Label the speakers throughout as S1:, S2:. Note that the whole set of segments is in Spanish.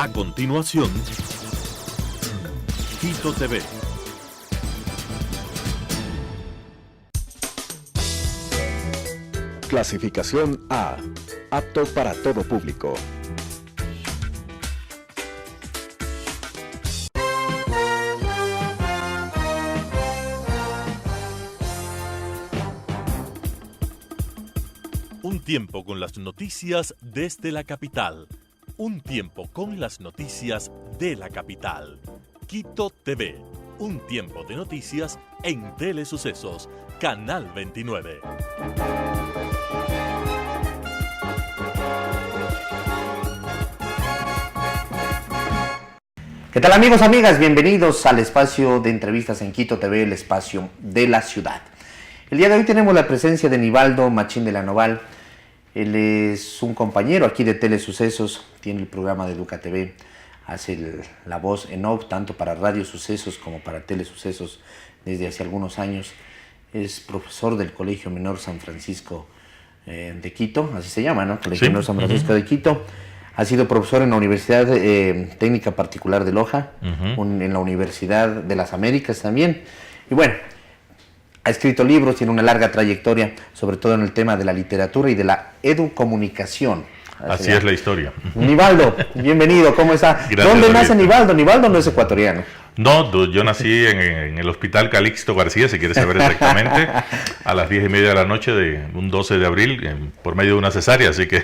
S1: A continuación, Quito TV.
S2: Clasificación A. Apto para todo público.
S1: Un tiempo con las noticias desde la capital. Un tiempo con las noticias de la capital. Quito TV. Un tiempo de noticias en Telesucesos, Canal 29.
S3: ¿Qué tal, amigos, amigas? Bienvenidos al espacio de entrevistas en Quito TV, el espacio de la ciudad. El día de hoy tenemos la presencia de Nivaldo Machín de la Noval. Él es un compañero aquí de Telesucesos, tiene el programa de Educa TV, hace la voz en off tanto para Radio Sucesos como para Telesucesos desde hace algunos años. Es profesor del Colegio Menor San Francisco de Quito, así se llama, ¿no? Colegio Menor San Francisco de Quito. Ha sido profesor en la Universidad Técnica Particular de Loja, en la Universidad de las Américas también. Y bueno, ha escrito libros, tiene una larga trayectoria, sobre todo en el tema de la literatura y de la educomunicación.
S4: Así es la historia.
S3: Nivaldo, bienvenido, ¿cómo está?
S4: Gracias,
S3: ¿Dónde nace Nivaldo? Nivaldo no es ecuatoriano.
S4: No, yo nací en el Hospital Calixto García, si quieres saber exactamente, a las 10:30 de la noche de un 12 de abril, por medio de una cesárea, así que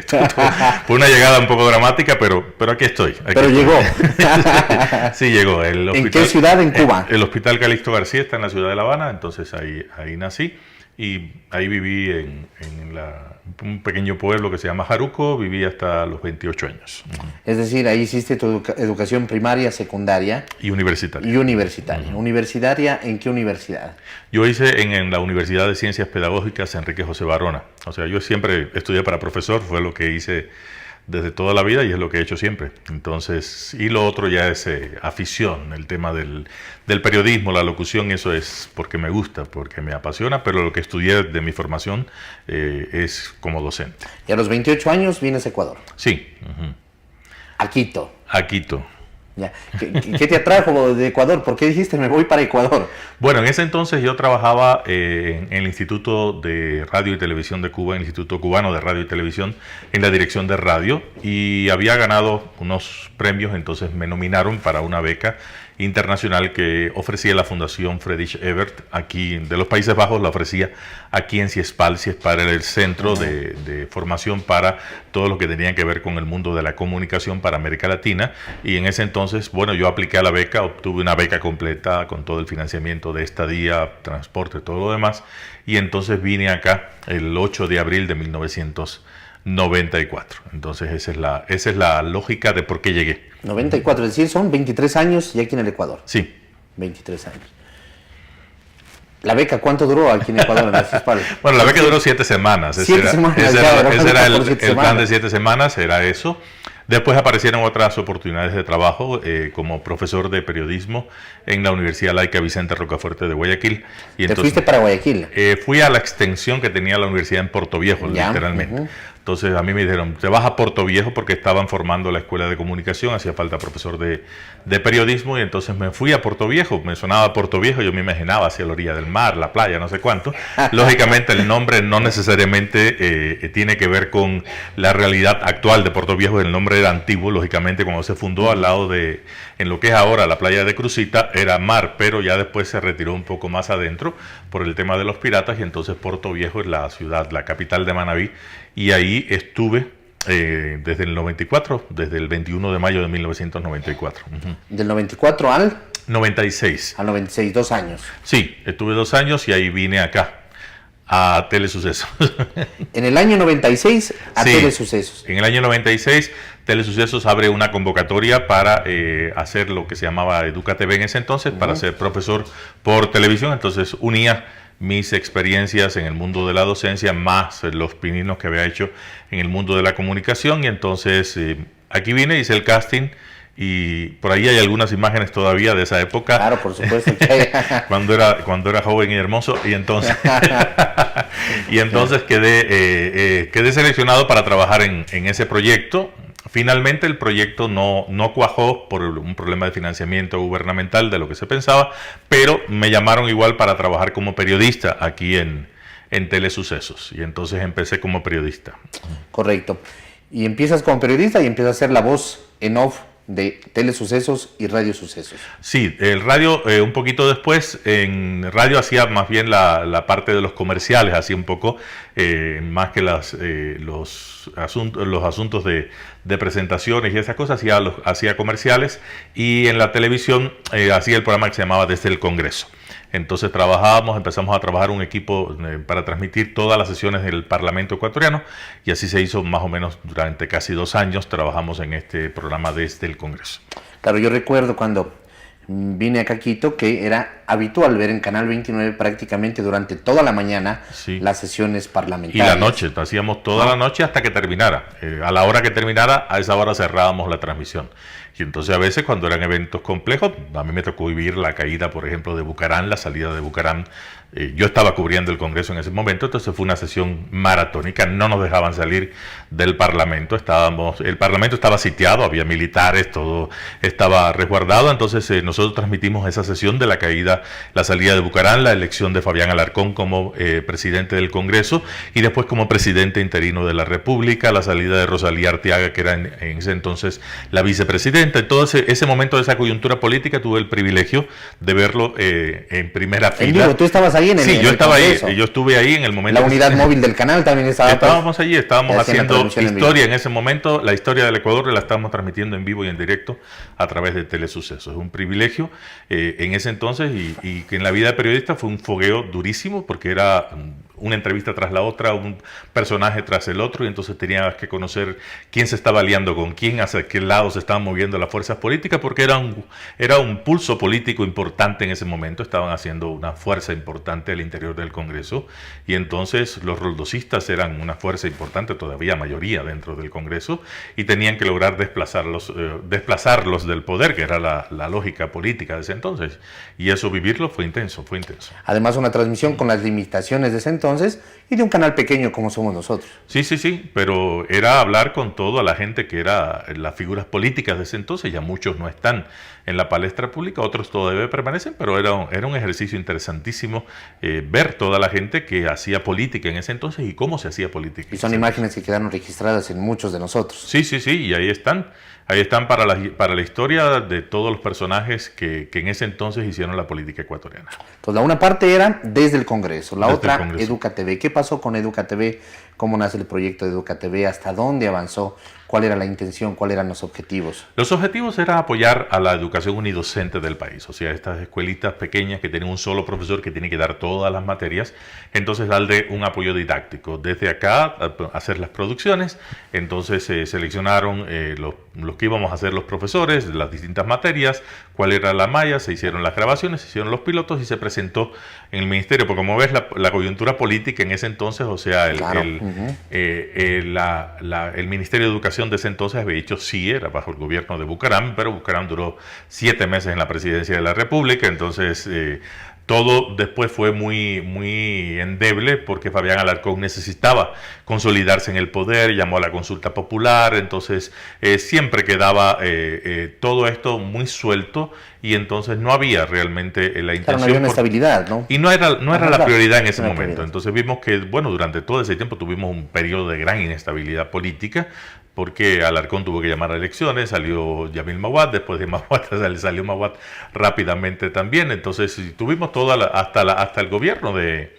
S4: fue una llegada un poco dramática, pero aquí estoy.
S3: Pero llegó.
S4: Sí, llegó.
S3: ¿En qué ciudad en Cuba?
S4: El Hospital Calixto García está en la ciudad de La Habana, entonces ahí nací y ahí viví en un pequeño pueblo que se llama Jaruco, viví hasta los 28 años.
S3: Es decir, ahí hiciste tu educación primaria, secundaria.
S4: Y universitaria.
S3: ¿Universitaria en qué universidad?
S4: Yo hice en la Universidad de Ciencias Pedagógicas Enrique José Barona. O sea, yo siempre estudié para profesor, fue lo que hice desde toda la vida y es lo que he hecho siempre. Entonces, y lo otro ya es afición, el tema del periodismo, la locución, eso es porque me gusta, porque me apasiona, pero lo que estudié de mi formación es como docente.
S3: Y a los 28 años vienes a Ecuador.
S4: Sí.
S3: A Quito.
S4: A Quito.
S3: Ya. ¿Qué te atrajo de Ecuador? ¿Por qué dijiste me voy para Ecuador?
S4: Bueno, en ese entonces yo trabajaba en el Instituto de Radio y Televisión de Cuba, el Instituto Cubano de Radio y Televisión, en la dirección de radio, y había ganado unos premios, entonces me nominaron para una beca internacional que ofrecía la Fundación Friedrich Ebert aquí de los Países Bajos, la ofrecía aquí en CIESPAL. CIESPAL era el centro de formación para todo lo que tenía que ver con el mundo de la comunicación para América Latina, y en ese entonces, bueno, yo apliqué a la beca, obtuve una beca completa con todo el financiamiento de estadía, transporte, todo lo demás, y entonces vine acá el 8 de abril de 1994. Entonces esa es la lógica de por qué llegué.
S3: 94, es decir, son 23 años ya aquí en el Ecuador.
S4: Sí.
S3: 23 años. ¿La beca cuánto duró aquí en Ecuador? En la CIESPAL?
S4: Bueno, la beca duró 7 semanas. Ese era el plan de 7 semanas, era eso. Después aparecieron otras oportunidades de trabajo como profesor de periodismo en la Universidad Laica Vicente Rocafuerte de Guayaquil. Y entonces,
S3: fuiste para Guayaquil?
S4: Fui a la extensión que tenía la universidad en Puerto Viejo, literalmente. Entonces a mí me dijeron, te vas a Puerto Viejo porque estaban formando la escuela de comunicación, hacía falta profesor de periodismo, y entonces me fui a Puerto Viejo. Me sonaba Puerto Viejo, yo me imaginaba hacia la orilla del mar, la playa, no sé cuánto. Lógicamente el nombre no necesariamente tiene que ver con la realidad actual de Puerto Viejo. El nombre era antiguo, lógicamente cuando se fundó al lado de, en lo que es ahora la playa de Crucita, era mar, pero ya después se retiró un poco más adentro por el tema de los piratas, y entonces Puerto Viejo es la ciudad, la capital de Manabí, y ahí estuve desde el 94, desde el 21 de mayo de 1994.
S3: ¿Del 94 al?
S4: 96.
S3: Al 96, 2 años.
S4: Sí, estuve 2 años y ahí vine acá, a Telesucesos.
S3: En el año 96 a Telesucesos.
S4: En el año 96 Telesucesos abre una convocatoria para hacer lo que se llamaba Educa TV en ese entonces, para ser profesor por televisión. Entonces unía mis experiencias en el mundo de la docencia más los pininos que había hecho en el mundo de la comunicación, y entonces aquí vine, hice el casting, y por ahí hay algunas imágenes todavía de esa época.
S3: Claro, por supuesto.
S4: cuando era joven y hermoso, y entonces quedé seleccionado para trabajar en ese proyecto. Finalmente el proyecto no cuajó por un problema de financiamiento gubernamental de lo que se pensaba, pero me llamaron igual para trabajar como periodista aquí en Telesucesos, y entonces empecé como periodista.
S3: Correcto. Y empiezas como periodista y empiezas a ser la voz en off de Telesucesos y Radio Sucesos.
S4: Sí, el radio un poquito después, en radio hacía más bien la parte de los comerciales, hacía un poco más que los asuntos de presentaciones y esas cosas, hacía comerciales, y en la televisión hacía el programa que se llamaba Desde el Congreso. Entonces empezamos a trabajar un equipo para transmitir todas las sesiones del Parlamento ecuatoriano, y así se hizo más o menos durante casi 2 años. Trabajamos en este programa Desde el Congreso.
S3: Claro, yo recuerdo cuando vine acá a Quito que era habitual ver en Canal 29 prácticamente durante toda la mañana las sesiones parlamentarias.
S4: Y la noche, hacíamos toda la noche hasta que terminara. A la hora que terminara, a esa hora cerrábamos la transmisión. Y entonces a veces cuando eran eventos complejos, a mí me tocó vivir la caída, por ejemplo, de Bucaram, la salida de Bucaram. Yo estaba cubriendo el Congreso en ese momento, entonces fue una sesión maratónica, no nos dejaban salir del Parlamento, el Parlamento estaba sitiado, había militares, todo estaba resguardado, entonces nosotros transmitimos esa sesión de la caída, la salida de Bucaram, la elección de Fabián Alarcón como presidente del Congreso, y después como presidente interino de la República, la salida de Rosalía Arteaga, que era en ese entonces la vicepresidenta. En todo ese momento de esa coyuntura política tuve el privilegio de verlo en primera fila.
S3: Digo, tú estabas ahí
S4: Sí, yo estaba ahí, yo estuve ahí en el momento.
S3: La unidad móvil del canal también estaba.
S4: Estábamos allí, estábamos haciendo historia en ese momento. La historia del Ecuador la estábamos transmitiendo en vivo y en directo a través de Telesucesos. Es un privilegio en ese entonces, y que en la vida de periodista fue un fogueo durísimo, porque era una entrevista tras la otra, un personaje tras el otro, y entonces tenías que conocer quién se estaba aliando con quién, hacia qué lado se estaban moviendo las fuerzas políticas, porque era un pulso político importante en ese momento. Estaban haciendo una fuerza importante al interior del Congreso, y entonces los roldosistas eran una fuerza importante, todavía mayoría dentro del Congreso, y tenían que lograr desplazarlos del poder, que era la lógica política de ese entonces, y eso vivirlo fue intenso.
S3: Además, una transmisión con las limitaciones de ese entonces y de un canal pequeño como somos nosotros.
S4: Sí, pero era hablar con toda la gente que era las figuras políticas de ese entonces. Ya muchos no están en la palestra pública, otros todavía permanecen, pero era un ejercicio interesantísimo ver toda la gente que hacía política en ese entonces y cómo se hacía política.
S3: Y son imágenes que quedaron registradas en muchos de nosotros.
S4: Sí, y ahí están. Ahí están para la historia de todos los personajes que en ese entonces hicieron la política ecuatoriana.
S3: Entonces, la una parte era Desde el Congreso, la otra Educa TV. ¿Qué pasó con Educa TV? ¿Cómo nace el proyecto de Educa TV? ¿Hasta dónde avanzó? ¿Cuál era la intención? ¿Cuáles eran los objetivos?
S4: Los objetivos eran apoyar a la educación unidocente del país, o sea, estas escuelitas pequeñas que tienen un solo profesor que tiene que dar todas las materias, entonces darle un apoyo didáctico. Desde acá, hacer las producciones, entonces se seleccionaron los que íbamos a hacer los profesores, las distintas materias, cuál era la malla, se hicieron las grabaciones, se hicieron los pilotos y se presentó en el ministerio, porque como ves la coyuntura política en ese entonces, o sea, el Ministerio de Educación de ese entonces había dicho sí, era bajo el gobierno de Bucaram, pero Bucaram duró 7 meses en la presidencia de la República, entonces todo después fue muy endeble, porque Fabián Alarcón necesitaba consolidarse en el poder, llamó a la consulta popular, entonces siempre quedaba todo esto muy suelto, y entonces no había realmente la intención.
S3: No había una estabilidad, ¿no?
S4: Y no era la prioridad en ese momento. Entonces vimos que, durante todo ese tiempo tuvimos un periodo de gran inestabilidad política, porque Alarcón tuvo que llamar a elecciones, salió Yamil Mawad, después de Mawad salió Mawad rápidamente también, entonces tuvimos hasta el gobierno de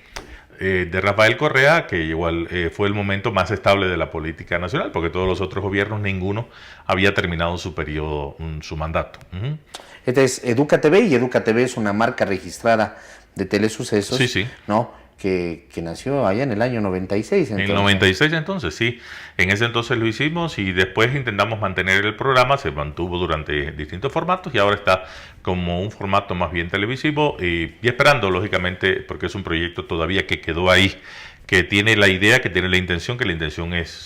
S4: Rafael Correa, que igual fue el momento más estable de la política nacional, porque todos los otros gobiernos, ninguno había terminado su periodo, su mandato.
S3: Este es Educa TV, y Educa TV es una marca registrada de Telesucesos,
S4: sí.
S3: ¿no? Que nació allá en el año 96.
S4: En el 96 entonces, sí. En ese entonces lo hicimos, y después intentamos mantener el programa, se mantuvo durante distintos formatos, y ahora está como un formato más bien televisivo, y esperando, lógicamente, porque es un proyecto todavía que quedó ahí, que tiene la idea, que tiene la intención, que la intención es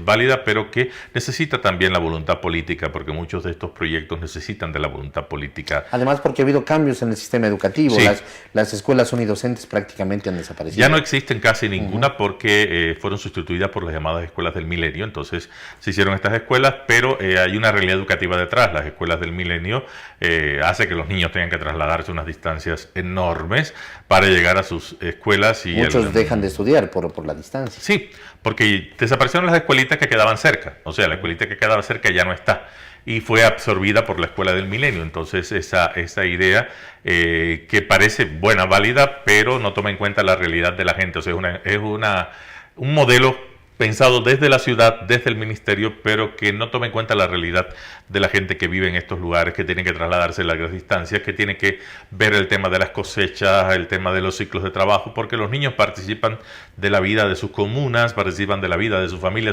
S4: válida, pero que necesita también la voluntad política, porque muchos de estos proyectos necesitan de la voluntad política.
S3: Además, porque ha habido cambios en el sistema educativo,
S4: sí.
S3: Las escuelas unidocentes prácticamente han desaparecido.
S4: Ya no existen casi ninguna porque fueron sustituidas por las llamadas escuelas del milenio, entonces se hicieron estas escuelas, pero hay una realidad educativa detrás. Las escuelas del milenio hace que los niños tengan que trasladarse unas distancias enormes para llegar a sus escuelas. Y
S3: muchos dejan de estudiar por la distancia.
S4: Sí, porque desaparecieron las escuelitas que quedaban cerca, o sea, la escuelita que quedaba cerca ya no está, y fue absorbida por la escuela del milenio. Entonces esa idea que parece buena, válida, pero no toma en cuenta la realidad de la gente, o sea, es un modelo pensado desde la ciudad, desde el ministerio, pero que no toma en cuenta la realidad de la gente que vive en estos lugares, que tiene que trasladarse largas distancias, que tiene que ver el tema de las cosechas, el tema de los ciclos de trabajo, porque los niños participan de la vida de sus comunas, participan de la vida de su familia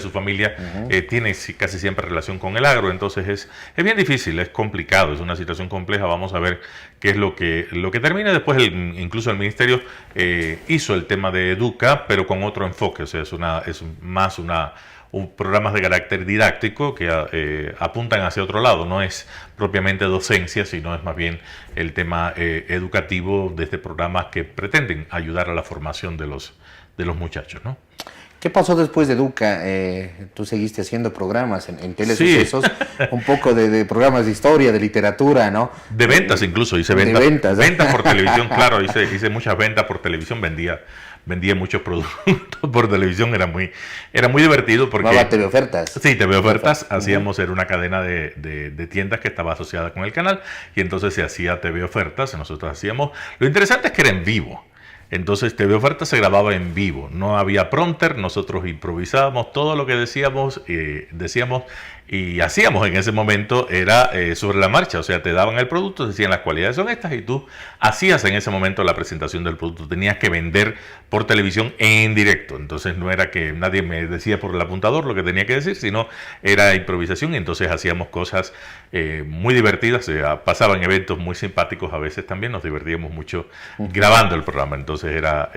S4: tiene casi siempre relación con el agro, entonces es bien difícil, es complicado, es una situación compleja. Vamos a ver qué es lo que termina. Después incluso el ministerio hizo el tema de Educa, pero con otro enfoque, o sea, es más programas de carácter didáctico que apuntan hacia otro lado, no es propiamente docencia, sino es más bien el tema educativo desde programas que pretenden ayudar a la formación de los muchachos, ¿no?
S3: ¿Qué pasó después de Educa? Tú seguiste haciendo programas en Telesucesos, sí. Un poco de programas de historia, de literatura, ¿no?
S4: De ventas incluso, hice ventas. De ventas. Ventas por televisión, claro, hice muchas ventas por televisión, vendía muchos productos por televisión, era muy divertido porque...
S3: TV Ofertas.
S4: Sí, TV Ofertas, era una cadena de tiendas que estaba asociada con el canal, y entonces se hacía TV Ofertas, nosotros hacíamos... Lo interesante es que era en vivo. Entonces TV Ofertas se grababa en vivo, no había prompter, nosotros improvisábamos, todo lo que decíamos y hacíamos en ese momento era sobre la marcha, o sea, te daban el producto, decían las cualidades son estas y tú hacías en ese momento la presentación del producto, tenías que vender por televisión en directo, entonces no era que nadie me decía por el apuntador lo que tenía que decir, sino era improvisación, y entonces hacíamos cosas muy divertidas, pasaban eventos muy simpáticos, a veces también nos divertíamos mucho grabando el programa, entonces era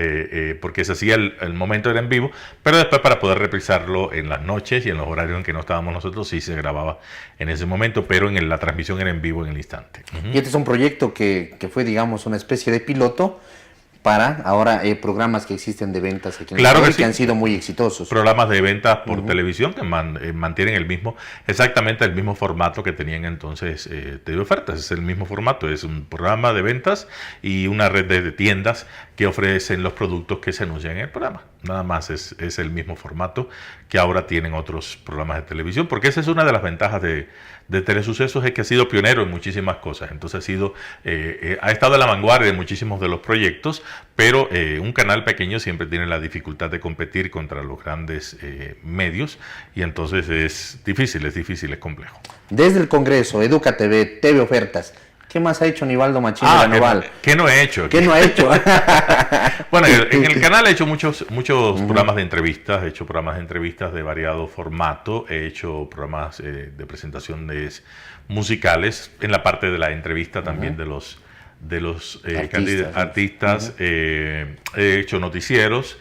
S4: porque se hacía el momento era en vivo, pero después para poder reprisarlo en las noches y en los horarios en que no estábamos nosotros, sí se grababa en ese momento, pero la transmisión era en vivo en el instante.
S3: Y este es un proyecto que fue, digamos, una especie de piloto para ahora programas que existen de ventas aquí en el país, que han sido muy exitosos.
S4: Programas de ventas por televisión que mantienen exactamente el mismo formato que tenían entonces TV Ofertas. Es el mismo formato, es un programa de ventas y una red de tiendas que ofrecen los productos que se anuncian en el programa. Nada más es el mismo formato que ahora tienen otros programas de televisión, porque esa es una de las ventajas de Telesucesos, es que ha sido pionero en muchísimas cosas. Entonces ha estado a la vanguardia de muchísimos de los proyectos, pero un canal pequeño siempre tiene la dificultad de competir contra los grandes medios, y entonces es difícil, es complejo.
S3: Desde el Congreso, Educa TV, TV Ofertas, ¿qué más ha hecho Nivaldo Machín de la Noval?
S4: ¿Qué no he hecho?
S3: ¿Qué no ha hecho?
S4: Bueno, en el canal he hecho muchos programas de entrevistas, he hecho programas de entrevistas de variado formato, he hecho programas de presentaciones musicales, en la parte de la entrevista también de los artistas, he hecho noticieros,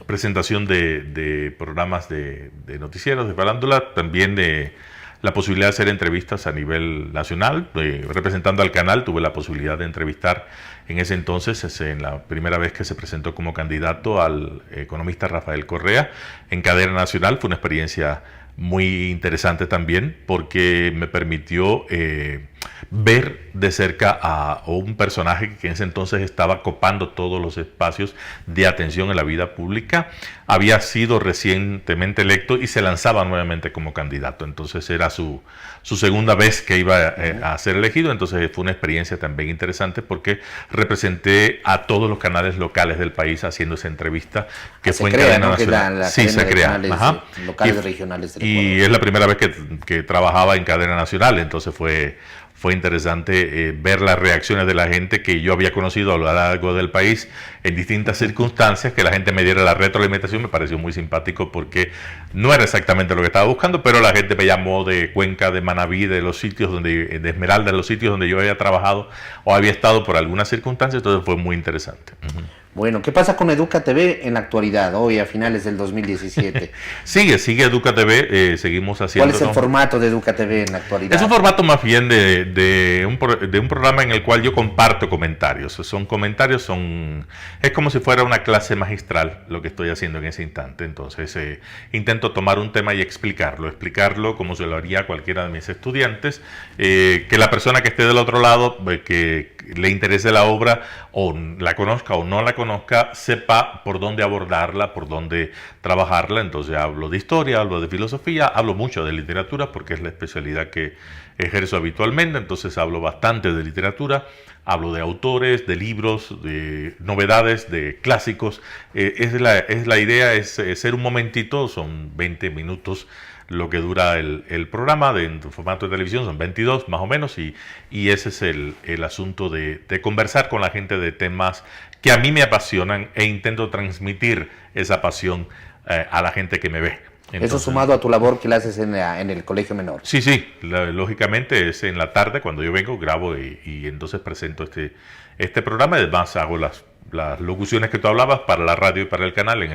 S4: presentación de programas de noticieros, de farándula, también de la posibilidad de hacer entrevistas a nivel nacional. Representando al canal, tuve la posibilidad de entrevistar en ese entonces, en la primera vez que se presentó como candidato, al economista Rafael Correa en cadena nacional. Fue una experiencia muy interesante también, porque me permitió ver de cerca a un personaje que en ese entonces estaba copando todos los espacios de atención en la vida pública. Había sido recientemente electo y se lanzaba nuevamente como candidato, entonces era su segunda vez que iba a ser elegido. Entonces fue una experiencia también interesante, porque representé a todos los canales locales del país haciendo esa entrevista, que fue en cadena nacional.
S3: Sí, se crea. Locales regionales.
S4: Y es la primera vez que trabajaba en cadena nacional, entonces fue interesante ver las reacciones de la gente que yo había conocido a lo largo del país en distintas circunstancias, que la gente me diera la retroalimentación me pareció muy simpático porque no era exactamente lo que estaba buscando, pero la gente me llamó de Cuenca, de Manabí, de Esmeralda, de los sitios donde yo había trabajado o había estado por algunas circunstancias, entonces fue muy interesante.
S3: Bueno, ¿qué pasa con Educa TV en la actualidad, hoy a finales del 2017?
S4: Sigue Educa TV, seguimos haciendo...
S3: ¿Cuál es el formato de Educa TV en la actualidad?
S4: Es un formato más bien de un programa en el cual yo comparto comentarios. Es como si fuera una clase magistral lo que estoy haciendo en ese instante. Entonces intento tomar un tema y explicarlo como se lo haría a cualquiera de mis estudiantes, que la persona que esté del otro lado, que le interese la obra o la conozca o no la conozca, sepa por dónde abordarla, por dónde trabajarla. Entonces hablo de historia, hablo de filosofía, hablo mucho de literatura porque es la especialidad que ejerzo habitualmente. Entonces hablo bastante de literatura, hablo de autores, de libros, de novedades, de clásicos. Es la idea es ser un momentito, son 20 minutos lo que dura el programa, en formato de televisión son 22 más o menos, y ese es el asunto de conversar con la gente de temas que a mí me apasionan e intento transmitir esa pasión a la gente que me ve. Entonces,
S3: eso sumado a tu labor que la haces en el colegio menor.
S4: Sí, lógicamente es en la tarde cuando yo vengo, grabo y entonces presento este programa. Además hago las locuciones que tú hablabas para la radio y para el canal en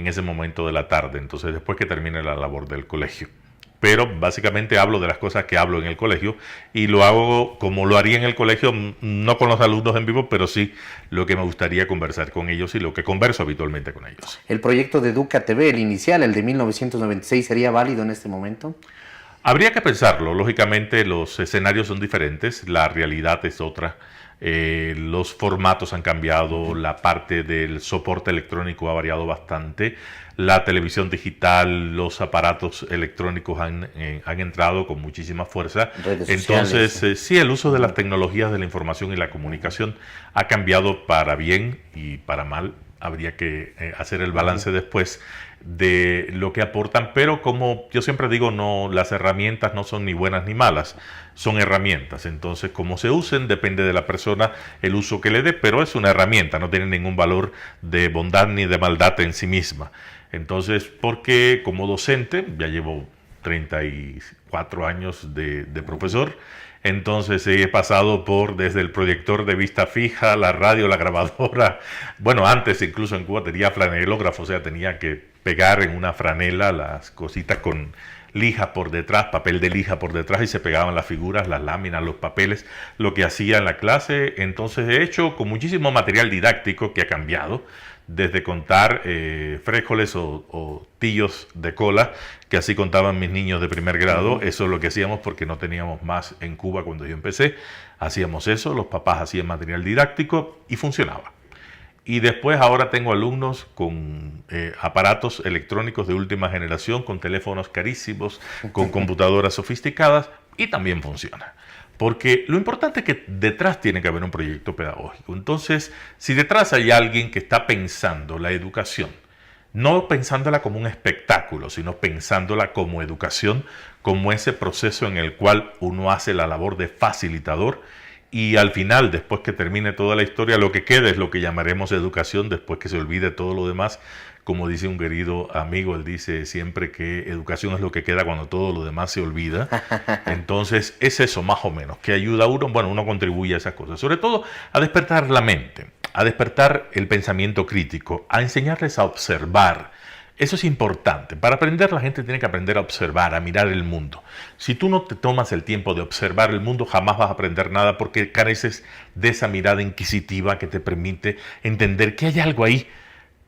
S4: ese momento de la tarde, entonces después que termine la labor del colegio. Pero básicamente hablo de las cosas que hablo en el colegio y lo hago como lo haría en el colegio, no con los alumnos en vivo, pero sí lo que me gustaría conversar con ellos y lo que converso habitualmente con ellos.
S3: ¿El proyecto de Educa TV, el inicial, el de 1996, sería válido en este momento?
S4: Habría que pensarlo. Lógicamente los escenarios son diferentes, la realidad es otra. Los formatos han cambiado, la parte del soporte electrónico ha variado bastante, la televisión digital, los aparatos electrónicos han entrado con muchísima fuerza. Entonces, sí, el uso de las tecnologías de la información y la comunicación ha cambiado para bien y para mal. Habría que hacer el balance después de lo que aportan, pero como yo siempre digo, no, las herramientas no son ni buenas ni malas, son herramientas. Entonces, como se usen, depende de la persona el uso que le dé, pero es una herramienta, no tiene ningún valor de bondad ni de maldad en sí misma. Entonces, porque como docente, ya llevo 34 años de profesor, entonces he pasado desde el proyector de vista fija, la radio, la grabadora. Bueno, antes incluso en Cuba tenía flanelógrafo, o sea, tenía que pegar en una franela las cositas con lija por detrás, papel de lija por detrás, y se pegaban las figuras, las láminas, los papeles, lo que hacía en la clase. Entonces he hecho con muchísimo material didáctico que ha cambiado, desde contar frijoles o tillos de cola, que así contaban mis niños de primer grado. Eso es lo que hacíamos porque no teníamos más en Cuba cuando yo empecé. Hacíamos eso, los papás hacían material didáctico y funcionaba. Y después ahora tengo alumnos con aparatos electrónicos de última generación, con teléfonos carísimos, con computadoras sofisticadas, y también funciona. Porque lo importante es que detrás tiene que haber un proyecto pedagógico. Entonces, si detrás hay alguien que está pensando la educación, no pensándola como un espectáculo, sino pensándola como educación, como ese proceso en el cual uno hace la labor de facilitador, y al final, después que termine toda la historia, lo que quede es lo que llamaremos educación, después que se olvide todo lo demás. Como dice un querido amigo, él dice siempre que educación es lo que queda cuando todo lo demás se olvida. Entonces es eso más o menos, que ayuda a uno, bueno, uno contribuye a esas cosas, sobre todo a despertar la mente, a despertar el pensamiento crítico, a enseñarles a observar. Eso es importante. Para aprender, la gente tiene que aprender a observar, a mirar el mundo. Si tú no te tomas el tiempo de observar el mundo, jamás vas a aprender nada, porque careces de esa mirada inquisitiva que te permite entender que hay algo ahí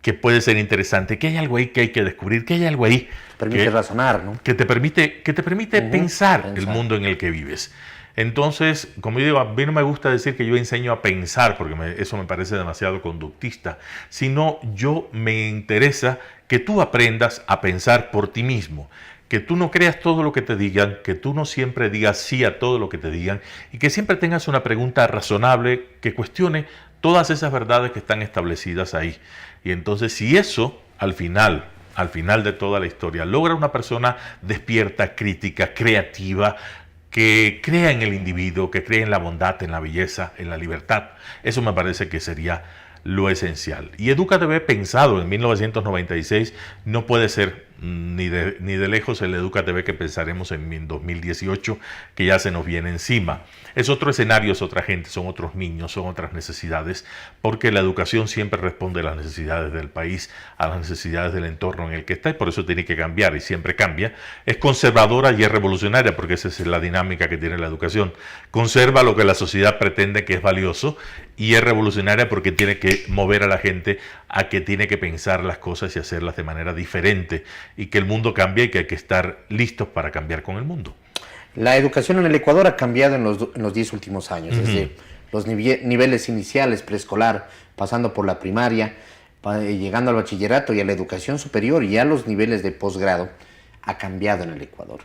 S4: que puede ser interesante, que hay algo ahí que hay que descubrir, que hay algo ahí
S3: permite razonar, ¿no?
S4: Que te permite pensar el mundo en el que vives. Entonces, como yo digo, a mí no me gusta decir que yo enseño a pensar, porque eso me parece demasiado conductista, sino yo me interesa que tú aprendas a pensar por ti mismo, que tú no creas todo lo que te digan, que tú no siempre digas sí a todo lo que te digan, y que siempre tengas una pregunta razonable que cuestione todas esas verdades que están establecidas ahí. Y entonces, si eso, al final de toda la historia, logra una persona despierta, crítica, creativa, que crea en el individuo, que crea en la bondad, en la belleza, en la libertad, eso me parece que sería lo esencial. Y EducaTV, pensado en 1996, no puede ser ni de lejos el EducaTV que pensaremos en 2018, que ya se nos viene encima. Es otro escenario, es otra gente, son otros niños, son otras necesidades, porque la educación siempre responde a las necesidades del país, a las necesidades del entorno en el que está, y por eso tiene que cambiar, y siempre cambia. Es conservadora y es revolucionaria, porque esa es la dinámica que tiene la educación. Conserva lo que la sociedad pretende que es valioso, y es revolucionaria porque tiene que mover a la gente a que tiene que pensar las cosas y hacerlas de manera diferente, y que el mundo cambia y que hay que estar listos para cambiar con el mundo.
S3: La educación en el Ecuador ha cambiado en los 10 últimos años, desde los niveles iniciales, preescolar, pasando por la primaria, llegando al bachillerato y a la educación superior y a los niveles de posgrado, ha cambiado en el Ecuador.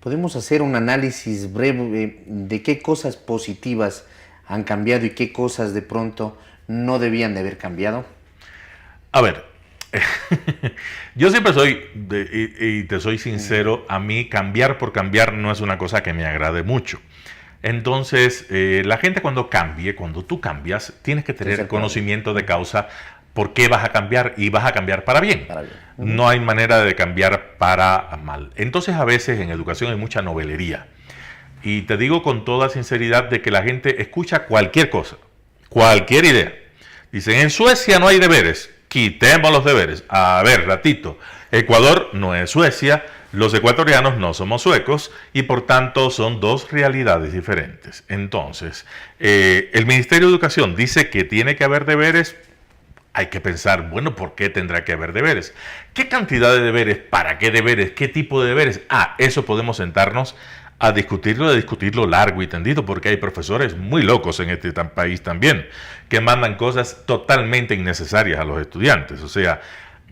S3: ¿Podemos hacer un análisis breve de qué cosas positivas han cambiado y qué cosas de pronto no debían de haber cambiado?
S4: A ver, yo siempre soy, y te soy sincero, a mí cambiar por cambiar no es una cosa que me agrade mucho. Entonces, la gente cuando tú cambias, tienes que tener conocimiento de causa por qué vas a cambiar, y vas a cambiar para bien. No hay manera de cambiar para mal. Entonces, a veces en educación hay mucha novelería. Y te digo con toda sinceridad de que la gente escucha cualquier cosa, cualquier idea. Dicen, en Suecia no hay deberes, quitemos los deberes. A ver, ratito, Ecuador no es Suecia, los ecuatorianos no somos suecos, y por tanto son dos realidades diferentes. Entonces, el Ministerio de Educación dice que tiene que haber deberes. Hay que pensar, bueno, ¿por qué tendrá que haber deberes? ¿Qué cantidad de deberes? ¿Para qué deberes? ¿Qué tipo de deberes? Eso podemos sentarnos a discutirlo largo y tendido, porque hay profesores muy locos en este país también, que mandan cosas totalmente innecesarias a los estudiantes. O sea,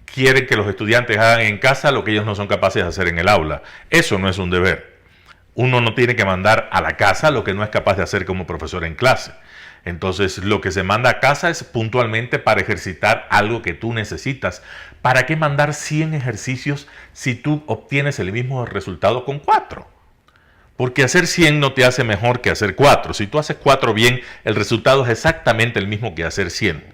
S4: quieren que los estudiantes hagan en casa lo que ellos no son capaces de hacer en el aula. Eso no es un deber. Uno no tiene que mandar a la casa lo que no es capaz de hacer como profesor en clase. Entonces, lo que se manda a casa es puntualmente para ejercitar algo que tú necesitas. ¿Para qué mandar 100 ejercicios si tú obtienes el mismo resultado con 4? Porque hacer 100 no te hace mejor que hacer 4. Si tú haces 4 bien, el resultado es exactamente el mismo que hacer 100.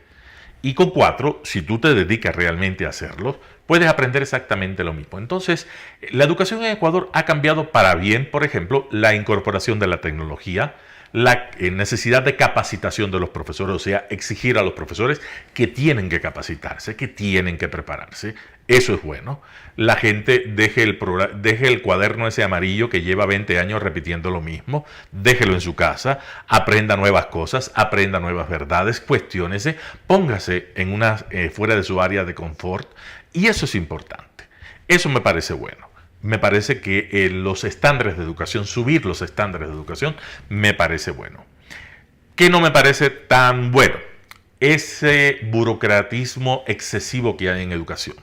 S4: Y con 4, si tú te dedicas realmente a hacerlo, puedes aprender exactamente lo mismo. Entonces, la educación en Ecuador ha cambiado para bien, por ejemplo, la incorporación de la tecnología, la necesidad de capacitación de los profesores, o sea, exigir a los profesores que tienen que capacitarse, que tienen que prepararse. Eso es bueno. La gente deje el cuaderno ese amarillo que lleva 20 años repitiendo lo mismo, déjelo en su casa, aprenda nuevas cosas, aprenda nuevas verdades, cuestiónese, póngase fuera de su área de confort, y eso es importante. Eso me parece bueno. Me parece que los estándares de educación, subir los estándares de educación, me parece bueno. ¿Qué no me parece tan bueno? Ese burocratismo excesivo que hay en educación.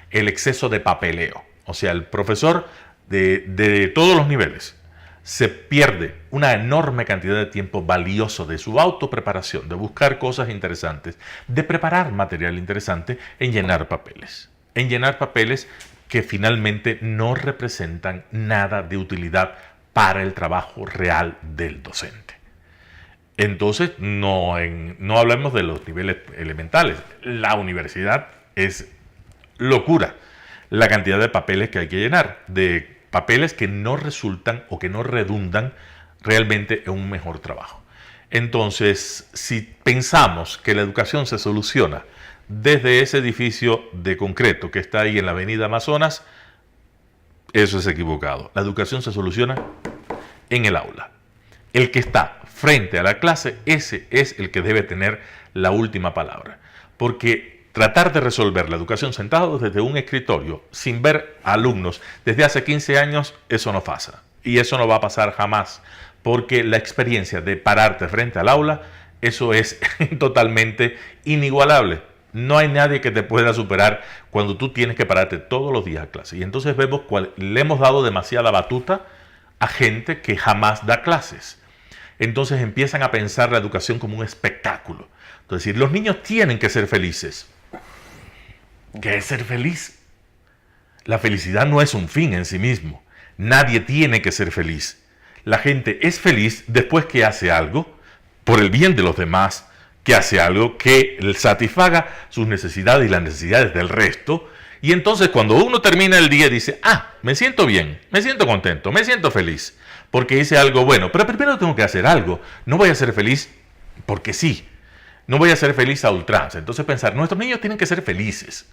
S4: El exceso de papeleo. O sea, el profesor de todos los niveles se pierde una enorme cantidad de tiempo valioso de su autopreparación, de buscar cosas interesantes, de preparar material interesante en llenar papeles. En llenar papeles que finalmente no representan nada de utilidad para el trabajo real del docente. Entonces, no hablemos de los niveles elementales. La universidad es locura la cantidad de papeles que hay que llenar, de papeles que no resultan o que no redundan realmente en un mejor trabajo. Entonces, si pensamos que la educación se soluciona desde ese edificio de concreto que está ahí en la avenida Amazonas, eso es equivocado. La educación se soluciona en el aula. El que está frente a la clase, ese es el que debe tener la última palabra. Porque tratar de resolver la educación sentado desde un escritorio, sin ver alumnos desde hace 15 años, eso no pasa. Y eso no va a pasar jamás. Porque la experiencia de pararte frente al aula, eso es totalmente inigualable. No hay nadie que te pueda superar cuando tú tienes que pararte todos los días a clase. Y entonces vemos le hemos dado demasiada batuta a gente que jamás da clases. Entonces empiezan a pensar la educación como un espectáculo. Es decir, los niños tienen que ser felices. ¿Qué es ser feliz? La felicidad no es un fin en sí mismo. Nadie tiene que ser feliz. La gente es feliz después que hace algo por el bien de los demás, que hace algo que satisfaga sus necesidades y las necesidades del resto. Y entonces cuando uno termina el día dice, me siento bien, me siento contento, me siento feliz, porque hice algo bueno. Pero primero tengo que hacer algo. No voy a ser feliz porque sí. No voy a ser feliz a ultranza. Entonces pensar, nuestros niños tienen que ser felices.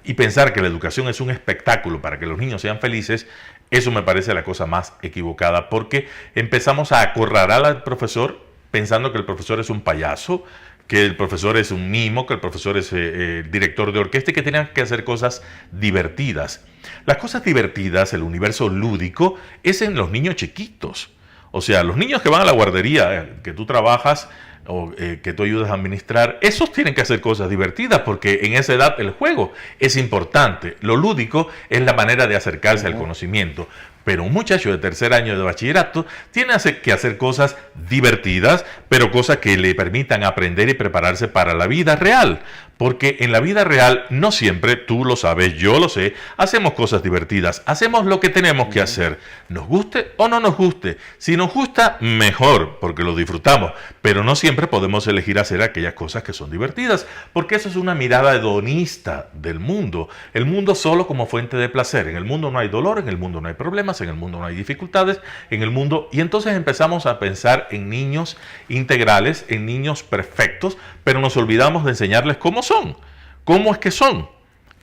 S4: Y pensar que la educación es un espectáculo para que los niños sean felices, eso me parece la cosa más equivocada, porque empezamos a acorralar al profesor pensando que el profesor es un payaso, que el profesor es un mimo, que el profesor es director de orquesta y que tienen que hacer cosas divertidas. Las cosas divertidas, el universo lúdico, es en los niños chiquitos. O sea, los niños que van a la guardería, que tú trabajas o que tú ayudas a administrar, esos tienen que hacer cosas divertidas porque en esa edad el juego es importante. Lo lúdico es la manera de acercarse al conocimiento. Pero un muchacho de tercer año de bachillerato tiene que hacer cosas divertidas, pero cosas que le permitan aprender y prepararse para la vida real. Porque en la vida real no siempre, tú lo sabes, yo lo sé, hacemos cosas divertidas. Hacemos lo que tenemos que hacer, nos guste o no nos guste. Si nos gusta, mejor, porque lo disfrutamos. Pero no siempre podemos elegir hacer aquellas cosas que son divertidas, porque eso es una mirada hedonista del mundo. El mundo solo como fuente de placer. En el mundo no hay dolor, en el mundo no hay problemas, en el mundo no hay dificultades, en el mundo... Y entonces empezamos a pensar en niños integrales, en niños perfectos, pero nos olvidamos de enseñarles cómo son, cómo es que son,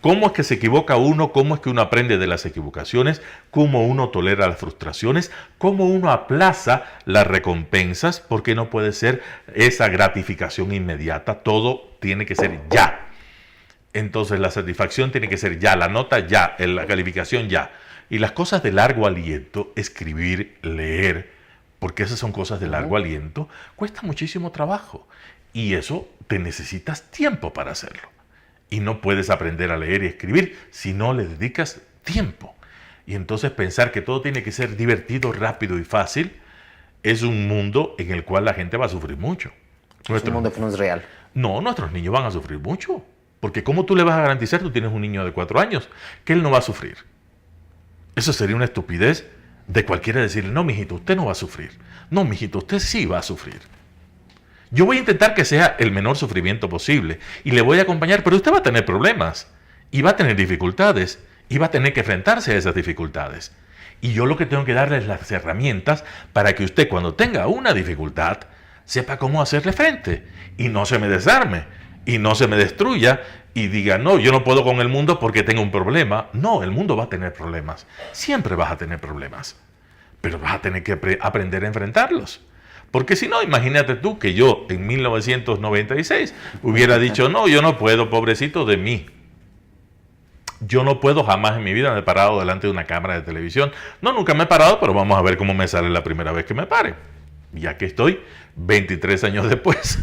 S4: cómo es que se equivoca uno, cómo es que uno aprende de las equivocaciones, cómo uno tolera las frustraciones, cómo uno aplaza las recompensas, porque no puede ser esa gratificación inmediata, todo tiene que ser ya. Entonces la satisfacción tiene que ser ya, la nota ya, la calificación ya. Y las cosas de largo aliento, escribir, leer, porque esas son cosas de largo aliento, cuesta muchísimo trabajo. Y eso te necesitas tiempo para hacerlo. Y no puedes aprender a leer y escribir si no le dedicas tiempo. Y entonces pensar que todo tiene que ser divertido, rápido y fácil, es un mundo en el cual la gente va a sufrir mucho.
S3: Es un mundo que no es real.
S4: No, nuestros niños van a sufrir mucho. Porque ¿cómo tú le vas a garantizar? Tú tienes un niño de 4 años, que él no va a sufrir. Eso sería una estupidez de cualquiera decirle, no, mijito, usted no va a sufrir. No, mijito, usted sí va a sufrir. Yo voy a intentar que sea el menor sufrimiento posible y le voy a acompañar, pero usted va a tener problemas y va a tener dificultades y va a tener que enfrentarse a esas dificultades. Y yo lo que tengo que darle es las herramientas para que usted cuando tenga una dificultad sepa cómo hacerle frente y no se me desarme y no se me destruya y diga, no, yo no puedo con el mundo porque tengo un problema. No, el mundo va a tener problemas. Siempre vas a tener problemas, pero vas a tener que aprender a enfrentarlos. Porque si no, imagínate tú que yo en 1996 hubiera dicho, no, yo no puedo, pobrecito de mí. Yo no puedo, jamás en mi vida me he parado delante de una cámara de televisión. No, nunca me he parado, pero vamos a ver cómo me sale la primera vez que me pare. Ya que estoy 23 años después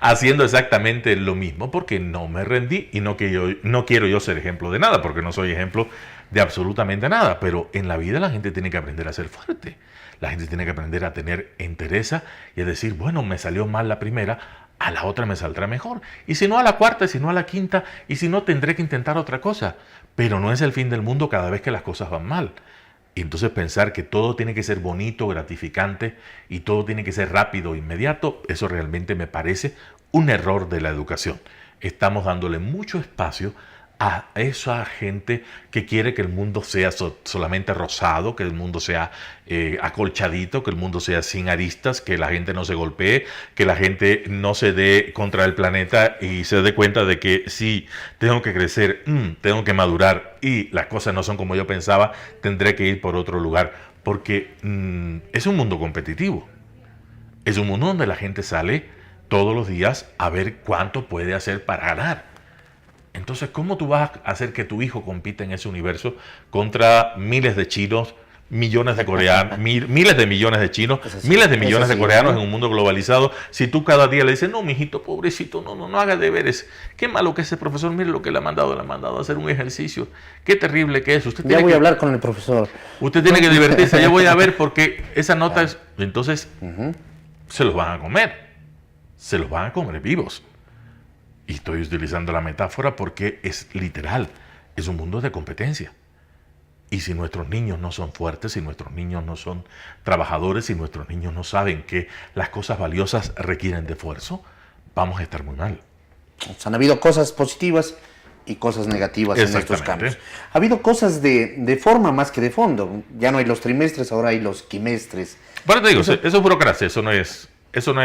S4: haciendo exactamente lo mismo porque no me rendí y no quiero yo ser ejemplo de nada, porque no soy ejemplo de absolutamente nada. Pero en la vida la gente tiene que aprender a ser fuerte. La gente tiene que aprender a tener entereza y a decir, bueno, me salió mal la primera, a la otra me saldrá mejor. Y si no a la cuarta, y si no a la quinta, y si no tendré que intentar otra cosa. Pero no es el fin del mundo cada vez que las cosas van mal. Y entonces pensar que todo tiene que ser bonito, gratificante y todo tiene que ser rápido, inmediato, eso realmente me parece un error de la educación. Estamos dándole mucho espacio a esa gente que quiere que el mundo sea solamente rosado, que el mundo sea acolchadito, que el mundo sea sin aristas, que la gente no se golpee, que la gente no se dé contra el planeta y se dé cuenta de que si tengo que crecer, tengo que madurar y las cosas no son como yo pensaba, tendré que ir por otro lugar, porque es un mundo competitivo. Es un mundo donde la gente sale todos los días a ver cuánto puede hacer para ganar. Entonces, ¿cómo tú vas a hacer que tu hijo compita en ese universo contra miles de chinos, millones de coreanos, miles de millones de chinos, miles de millones de coreanos en un mundo globalizado? Si tú cada día le dices, no, mijito, pobrecito, no haga deberes. Qué malo que ese profesor, mire lo que le ha mandado a hacer un ejercicio. Qué terrible que es.
S3: Ya voy a hablar con el profesor.
S4: Usted tiene que divertirse, ya voy a ver porque esa nota es... Entonces, se los van a comer. Se los van a comer vivos. Y estoy utilizando la metáfora porque es literal, es un mundo de competencia. Y si nuestros niños no son fuertes, si nuestros niños no son trabajadores, si nuestros niños no saben que las cosas valiosas requieren de esfuerzo, vamos a estar muy mal.
S3: O sea, han habido cosas positivas y cosas negativas en estos cambios. Ha habido cosas de forma más que de fondo. Ya no hay los trimestres, ahora hay los quimestres.
S4: Bueno, te digo, eso es burocracia, eso no es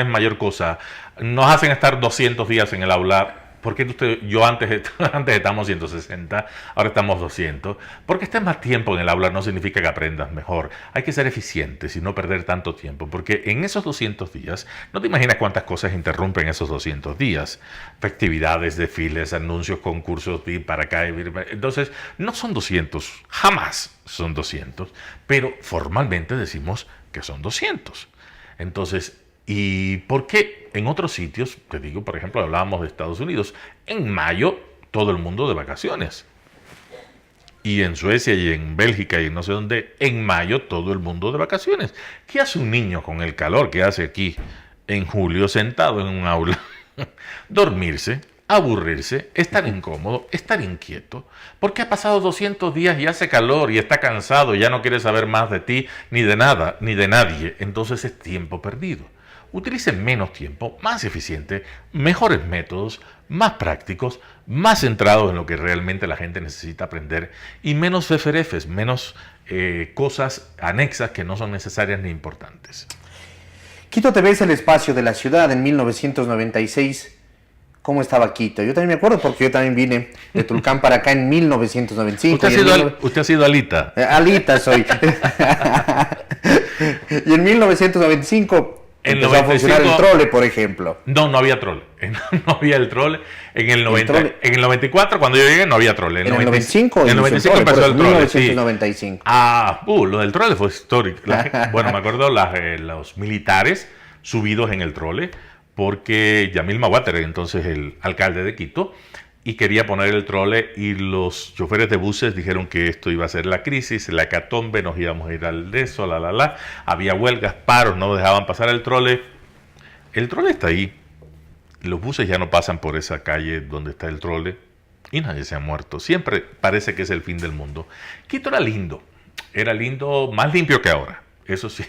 S4: mayor cosa. Nos hacen estar 200 días en el aula. ¿Por qué yo antes estábamos 160, ahora estamos 200? Porque estés más tiempo en el aula no significa que aprendas mejor. Hay que ser eficientes y no perder tanto tiempo, porque en esos 200 días, no te imaginas cuántas cosas interrumpen esos 200 días. Actividades, desfiles, anuncios, concursos, ir para acá, ir para... Entonces, no son 200, jamás son 200, pero formalmente decimos que son 200. Entonces, ¿y por qué en otros sitios, te digo, por ejemplo, hablábamos de Estados Unidos, en mayo todo el mundo de vacaciones? Y en Suecia y en Bélgica y no sé dónde, en mayo todo el mundo de vacaciones. ¿Qué hace un niño con el calor que hace aquí en julio sentado en un aula? Dormirse, aburrirse, estar incómodo, estar inquieto, porque ha pasado 200 días y hace calor y está cansado y ya no quiere saber más de ti, ni de nada, ni de nadie. Entonces es tiempo perdido. Utilicen menos tiempo, más eficiente, mejores métodos, más prácticos, más centrados en lo que realmente la gente necesita aprender y menos feferefes, menos cosas anexas que no son necesarias ni importantes.
S3: Quito TV es el espacio de la ciudad. En 1996, ¿cómo estaba Quito? Yo también me acuerdo porque yo también vine de Tulcán para acá en 1995.
S4: ¿Usted ha sido Alita?
S3: Alita soy. Y en 1995... empezó a funcionar el trole, por ejemplo.
S4: No había trole. No había el trole. En el 94, cuando yo llegué, no había trole.
S3: En el 95
S4: empezó el trole.
S3: 1995.
S4: Sí. Lo del trole fue histórico. Bueno, me acuerdo los militares subidos en el trole, porque Yamil Maguater, entonces el alcalde de Quito, y quería poner el trole, y los choferes de buses dijeron que esto iba a ser la crisis, la hecatombe, nos íbamos a ir al de eso, había huelgas, paros, no dejaban pasar el trole. El trole está ahí, los buses ya no pasan por esa calle donde está el trole y nadie se ha muerto. Siempre parece que es el fin del mundo. Quito era lindo, más limpio que ahora. Eso sí,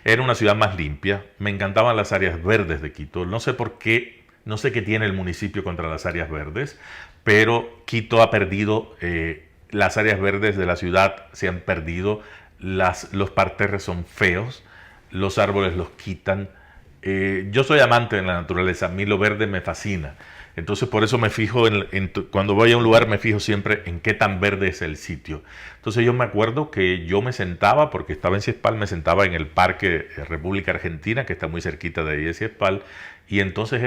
S4: era una ciudad más limpia. Me encantaban las áreas verdes de Quito. No sé por qué. No sé qué tiene el municipio contra las áreas verdes, pero Quito ha perdido, las áreas verdes de la ciudad se han perdido, los parterres son feos, los árboles los quitan. Yo soy amante de la naturaleza, a mí lo verde me fascina. Entonces por eso me fijo, cuando voy a un lugar me fijo siempre en qué tan verde es el sitio. Entonces yo me acuerdo que yo me sentaba, porque estaba en Ciespal, me sentaba en el Parque República Argentina, que está muy cerquita de ahí de Ciespal, y entonces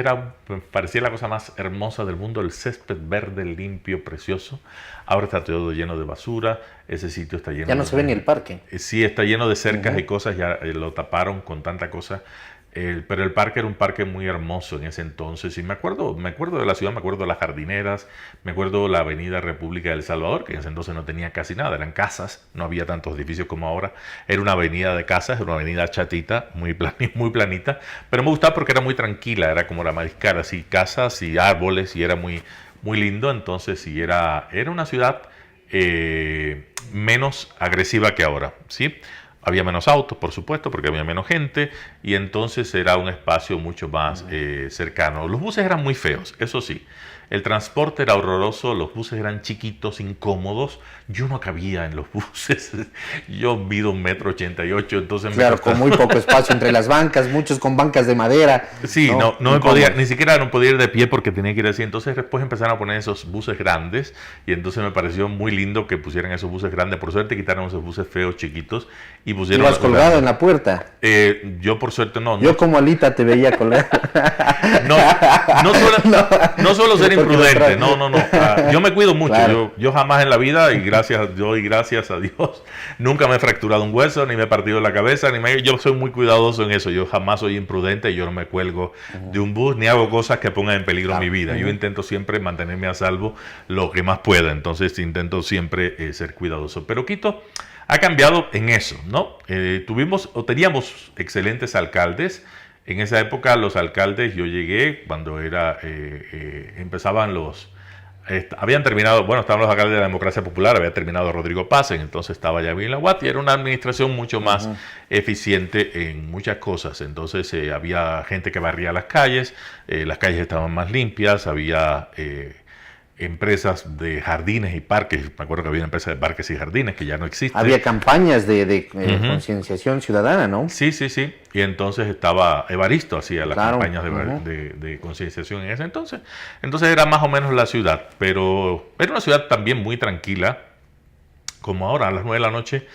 S4: parecía la cosa más hermosa del mundo, el césped verde, limpio, precioso. Ahora está todo lleno de basura, ese sitio está lleno...
S3: Ya no se ve ni el parque.
S4: Sí, está lleno de cercas y cosas, ya lo taparon con tanta cosa. Pero el parque era un parque muy hermoso en ese entonces, y me acuerdo de la ciudad, me acuerdo de las jardineras, me acuerdo de la avenida República del Salvador, que en ese entonces no tenía casi nada, eran casas, no había tantos edificios como ahora, era una avenida de casas, era una avenida chatita, muy planita, pero me gustaba porque era muy tranquila, era como la Mariscal, así casas y árboles, y era muy, muy lindo. Entonces sí, era una ciudad menos agresiva que ahora, ¿sí? Había menos autos, por supuesto, porque había menos gente, y entonces era un espacio mucho más cercano. Los buses eran muy feos, eso sí. El transporte era horroroso, los buses eran chiquitos, incómodos. Yo no cabía en los buses. Yo mido 1,88 m, entonces...
S3: Claro, con muy poco espacio entre las bancas, muchos con bancas de madera.
S4: Sí, no me podía, ni siquiera no podía ir de pie porque tenía que ir así. Entonces después empezaron a poner esos buses grandes, y entonces me pareció muy lindo que pusieran esos buses grandes. Por suerte quitaron esos buses feos, chiquitos, y pusieron...
S3: ¿Ibas colgado en la puerta?
S4: Yo por suerte no.
S3: Yo como Alita te veía colgado.
S4: No suelo ser imprudente, no. Yo me cuido mucho, claro. Yo jamás en la vida, y gracias a Dios, nunca me he fracturado un hueso, ni me he partido la cabeza, yo soy muy cuidadoso en eso. Yo jamás soy imprudente, yo no me cuelgo de un bus, ni hago cosas que pongan en peligro mi vida. Yo intento siempre mantenerme a salvo lo que más pueda, entonces intento siempre ser cuidadoso. Pero Quito ha cambiado en eso, ¿no? Teníamos excelentes alcaldes. En esa época los alcaldes, yo llegué cuando empezaban habían terminado, bueno, estaban los alcaldes de la Democracia Popular, había terminado Rodrigo Paz, entonces estaba Yamil Aguat, y era una administración mucho más eficiente en muchas cosas. Entonces había gente que barría las calles estaban más limpias, había empresas de jardines y parques. Me acuerdo que había una empresa de parques y jardines que ya no existe.
S3: Había campañas de concienciación ciudadana, ¿no?
S4: Sí. Y entonces estaba Evaristo, hacía las campañas de concienciación en ese entonces. Entonces era más o menos la ciudad, pero era una ciudad también muy tranquila, como ahora a las 9 de la noche.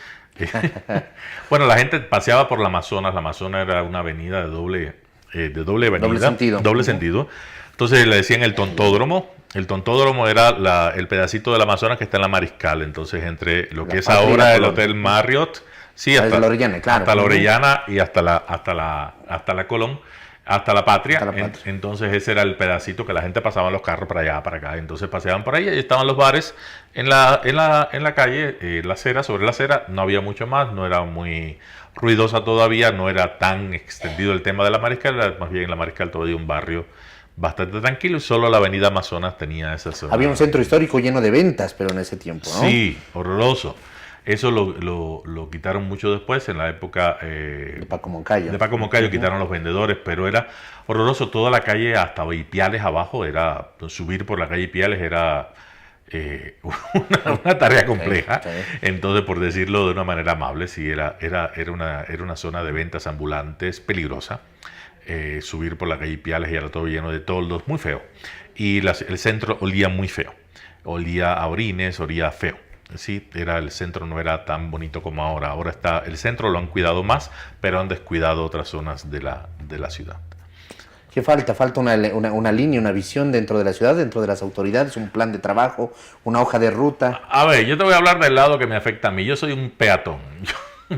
S4: Bueno, la gente paseaba por la Amazonas. La Amazonas era una avenida de doble avenida. Doble sentido. Entonces le decían el tontódromo. El tontódromo era el pedacito del Amazonas que está en la Mariscal. Entonces, entre lo que es ahora el Hotel Marriott, sí, hasta la Orellana, claro. Hasta la Orellana y hasta la Colón, hasta la Patria. Entonces, ese era el pedacito que la gente pasaba en los carros para allá, para acá. Entonces, paseaban por ahí y estaban los bares en la calle, la acera, sobre la acera. No había mucho más, no era muy ruidosa todavía, no era tan extendido el tema de la Mariscal. Era más bien en la Mariscal todavía un barrio bastante tranquilo, y solo la avenida Amazonas tenía esa zona.
S3: Había un centro histórico lleno de ventas, pero en ese tiempo, ¿no?
S4: Sí, horroroso. Eso lo quitaron mucho después, en la época
S3: de Paco Moncayo.
S4: De Paco Moncayo quitaron los vendedores, pero era horroroso. Toda la calle hasta Ipiales abajo, subir por la calle Ipiales era una tarea compleja. Entonces, por decirlo de una manera amable, sí, era una zona de ventas ambulantes peligrosa. Subir por la calle Piales y era todo lleno de toldos, muy feo. Y el centro olía muy feo. Olía a orines, olía feo. Sí, el centro no era tan bonito como ahora. Ahora el centro lo han cuidado más, pero han descuidado otras zonas de la ciudad.
S3: ¿Qué falta? Falta una línea, una visión dentro de la ciudad, dentro de las autoridades, un plan de trabajo, una hoja de ruta.
S4: A ver, yo te voy a hablar del lado que me afecta a mí. Yo soy un peatón.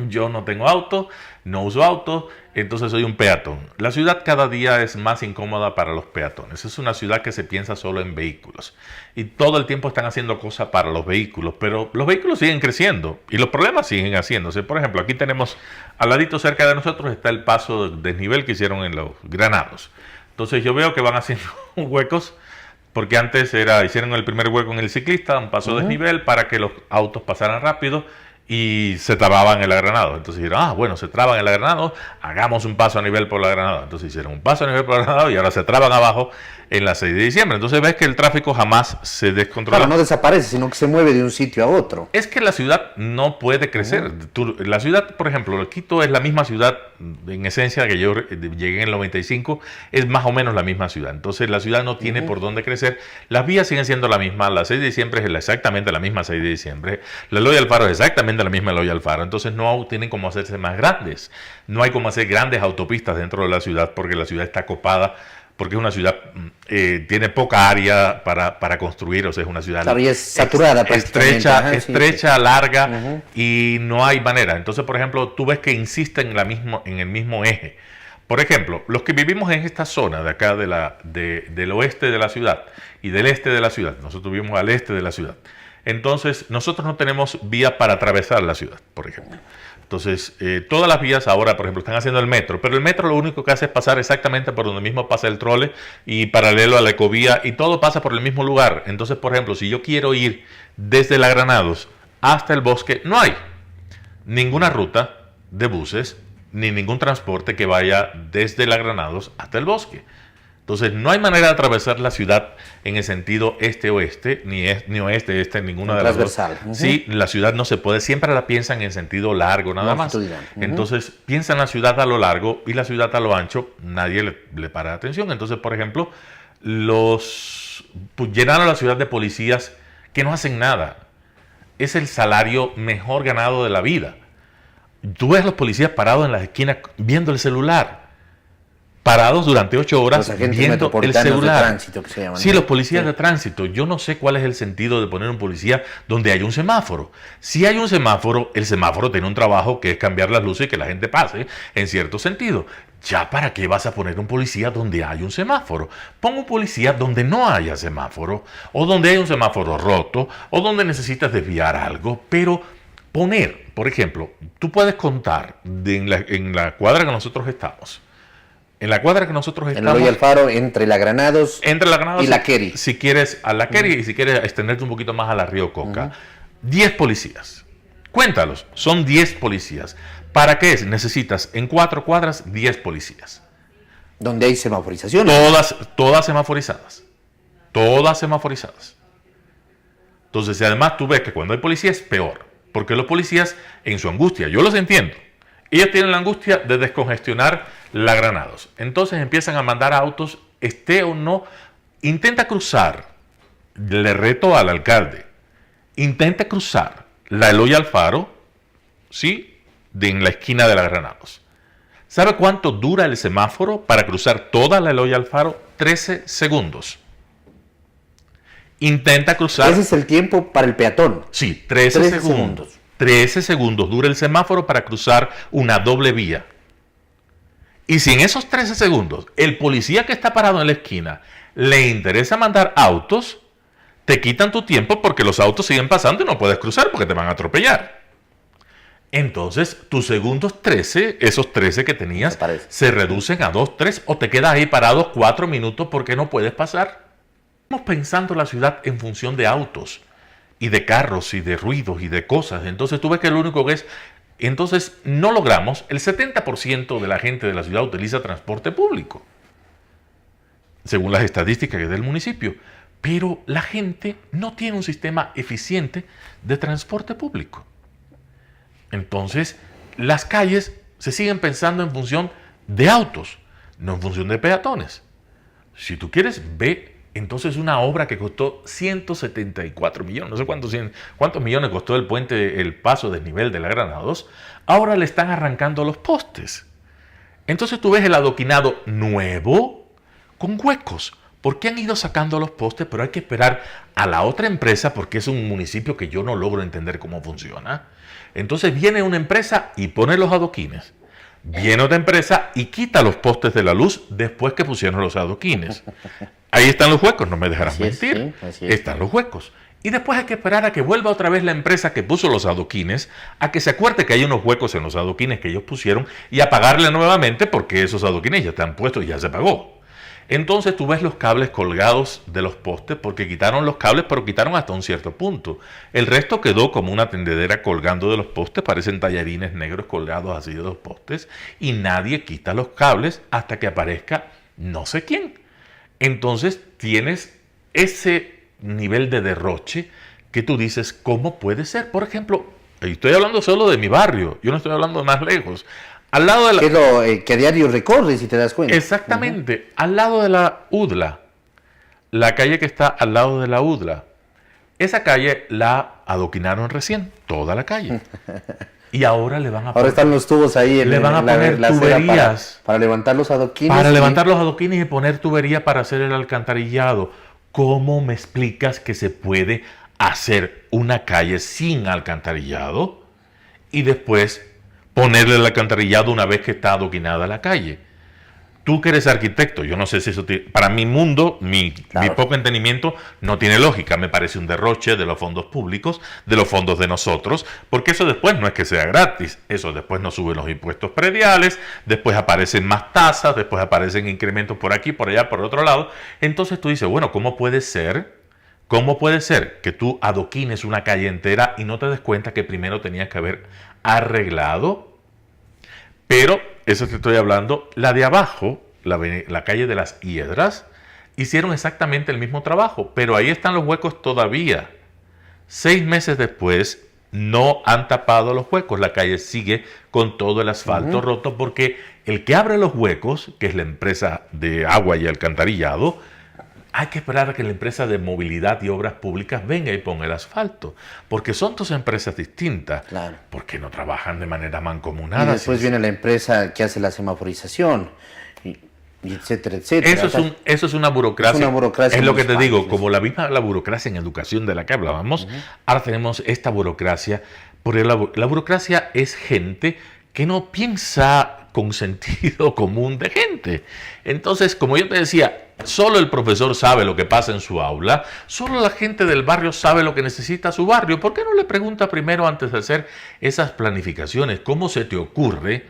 S4: Yo no tengo auto, no uso auto, entonces soy un peatón. La ciudad cada día es más incómoda para los peatones. Es una ciudad que se piensa solo en vehículos. Y todo el tiempo están haciendo cosas para los vehículos, pero los vehículos siguen creciendo y los problemas siguen haciéndose. Por ejemplo, aquí tenemos, al ladito cerca de nosotros, está el paso de desnivel que hicieron en los Granados. Entonces yo veo que van haciendo huecos, porque antes hicieron el primer hueco en el ciclista, un paso de desnivel para que los autos pasaran rápido, y se trababan en el Granado. Entonces dijeron, bueno, se traban en el Granado, hagamos un paso a nivel por la Granado. Entonces hicieron un paso a nivel por la Granado y ahora se traban abajo en la 6 de diciembre. Entonces ves que el tráfico jamás se descontrola.
S3: Claro, no desaparece, sino que se mueve de un sitio a otro.
S4: Es que la ciudad no puede crecer. La ciudad, por ejemplo, Quito es la misma ciudad, en esencia, que yo llegué en el 95, es más o menos la misma ciudad. Entonces la ciudad no tiene por dónde crecer. Las vías siguen siendo la misma. La 6 de diciembre es exactamente la misma 6 de diciembre. La Eloy Alfaro es exactamente la misma Eloy Alfaro. Entonces no tienen cómo hacerse más grandes. No hay cómo hacer grandes autopistas dentro de la ciudad, porque la ciudad está copada, porque es una ciudad, tiene poca área para construir, o sea, es una ciudad
S3: saturada,
S4: estrecha, larga, y no hay manera. Entonces, por ejemplo, tú ves que insisten en el mismo eje. Por ejemplo, los que vivimos en esta zona de acá del oeste de la ciudad y del este de la ciudad, nosotros vivimos al este de la ciudad, entonces nosotros no tenemos vía para atravesar la ciudad, por ejemplo. Entonces, todas las vías ahora, por ejemplo, están haciendo el metro, pero el metro lo único que hace es pasar exactamente por donde mismo pasa el trole y paralelo a la ecovía, y todo pasa por el mismo lugar. Entonces, por ejemplo, si yo quiero ir desde la Granados hasta el bosque, no hay ninguna ruta de buses ni ningún transporte que vaya desde la Granados hasta el bosque. Entonces, no hay manera de atravesar la ciudad en el sentido este-oeste, ni oeste-este, en ninguna de las dos. Sí, la ciudad no se puede, siempre la piensan en sentido largo, nada más. Entonces, piensan la ciudad a lo largo y la ciudad a lo ancho, nadie le para atención. Entonces, por ejemplo, llenaron la ciudad de policías que no hacen nada. Es el salario mejor ganado de la vida. Tú ves a los policías parados en las esquinas viendo el celular. Parados durante 8 horas viendo el celular.
S3: De tránsito, que se llaman,
S4: sí, los policías de tránsito. Yo no sé cuál es el sentido de poner un policía donde hay un semáforo. Si hay un semáforo, el semáforo tiene un trabajo que es cambiar las luces y que la gente pase, en cierto sentido. ¿Ya para qué vas a poner un policía donde hay un semáforo? Pon un policía donde no haya semáforo, o donde hay un semáforo roto, o donde necesitas desviar algo, pero por ejemplo, tú puedes contar en la cuadra que nosotros estamos, En la cuadra que nosotros estamos...
S3: En Eloy Alfaro, entre la Granados y la Keri.
S4: Si quieres a la Keri y si quieres extenderte un poquito más a la Río Coca. 10 policías. Cuéntalos, son 10 policías. ¿Para qué es? Necesitas en 4 cuadras 10 policías.
S3: Donde hay semaforización.
S4: Todas semaforizadas. Todas semaforizadas. Entonces, y además tú ves que cuando hay policía es peor. Porque los policías, en su angustia, yo los entiendo. Ellos tienen la angustia de descongestionar la Granados. Entonces empiezan a mandar autos, esté o no. Intenta cruzar. Le reto al alcalde. Intenta cruzar la Eloy Alfaro, ¿sí? En la esquina de la Granados. ¿Sabe cuánto dura el semáforo para cruzar toda la Eloy Alfaro? 13 segundos. Intenta cruzar...
S3: Ese es el tiempo para el peatón.
S4: Sí, 13 segundos. 13 segundos dura el semáforo para cruzar una doble vía. Y si en esos 13 segundos el policía que está parado en la esquina le interesa mandar autos, te quitan tu tiempo porque los autos siguen pasando y no puedes cruzar porque te van a atropellar. Entonces, tus segundos 13, esos 13 que tenías, se reducen a 2, 3 o te quedas ahí parado 4 minutos porque no puedes pasar. Estamos pensando la ciudad en función de autos y de carros y de ruidos y de cosas. Entonces, tú ves que lo único que es... Entonces, no logramos... El 70% de la gente de la ciudad utiliza transporte público, según las estadísticas del municipio. Pero la gente no tiene un sistema eficiente de transporte público. Entonces, las calles se siguen pensando en función de autos, no en función de peatones. Si tú quieres, ve entonces una obra que costó 174 millones, no sé cuántos millones costó el puente, el paso desnivel de la Granados, ahora le están arrancando los postes. Entonces tú ves el adoquinado nuevo con huecos. ¿Por qué han ido sacando los postes? Pero hay que esperar a la otra empresa porque es un municipio que yo no logro entender cómo funciona. Entonces viene una empresa y pone los adoquines. Viene otra empresa y quita los postes de la luz después que pusieron los adoquines. Ahí están los huecos, no me dejarás mentir.
S3: Así es.
S4: Están los huecos. Y después hay que esperar a que vuelva otra vez la empresa que puso los adoquines, a que se acuerde que hay unos huecos en los adoquines que ellos pusieron y a pagarle nuevamente porque esos adoquines ya están puestos y ya se pagó. Entonces tú ves los cables colgados de los postes porque quitaron los cables, pero quitaron hasta un cierto punto. El resto quedó como una tendedera colgando de los postes, parecen tallarines negros colgados así de los postes, y nadie quita los cables hasta que aparezca no sé quién. Entonces tienes ese nivel de derroche que tú dices, ¿cómo puede ser? Por ejemplo, estoy hablando solo de mi barrio, yo no estoy hablando más lejos. Al lado de la...
S3: Que es lo que a diario recorres, si te das cuenta.
S4: Exactamente. Al lado de la UDLA. La calle que está al lado de la UDLA. Esa calle la adoquinaron recién. Toda la calle. Y ahora le van a poner...
S3: Ahora están los tubos ahí.
S4: Le van a poner tuberías.
S3: Para levantar los adoquines.
S4: Para levantar los adoquines y poner tubería para hacer el alcantarillado. ¿Cómo me explicas que se puede hacer una calle sin alcantarillado? Y después... ponerle el alcantarillado una vez que está adoquinada la calle. Tú que eres arquitecto, yo no sé si eso para mi mundo, mi poco entendimiento, no tiene lógica. Me parece un derroche de los fondos públicos, de los fondos de nosotros, porque eso después no es que sea gratis. Eso después nos suben los impuestos prediales, después aparecen más tasas, después aparecen incrementos por aquí, por allá, por el otro lado. Entonces tú dices, bueno, ¿cómo puede ser? ¿Cómo puede ser que tú adoquines una calle entera y no te des cuenta que primero tenías que haber arreglado? Pero, eso te estoy hablando, la de abajo, la calle de las Hiedras, hicieron exactamente el mismo trabajo, pero ahí están los huecos todavía. 6 meses después, no han tapado los huecos. La calle sigue con todo el asfalto roto porque el que abre los huecos, que es la empresa de agua y alcantarillado, hay que esperar a que la empresa de movilidad y obras públicas venga y ponga el asfalto, porque son 2 empresas distintas,
S3: claro,
S4: porque no trabajan de manera mancomunada.
S3: Y después viene la empresa que hace la semaforización, y etcétera, etcétera.
S4: Eso es una burocracia.
S3: Es una burocracia.
S4: Es lo que te digo, como la burocracia en educación de la que hablábamos, ahora tenemos esta burocracia, porque la burocracia es gente que no piensa con sentido común de gente. Entonces, como yo te decía, solo el profesor sabe lo que pasa en su aula, solo la gente del barrio sabe lo que necesita su barrio. ¿Por qué no le pregunta primero, antes de hacer esas planificaciones, cómo se te ocurre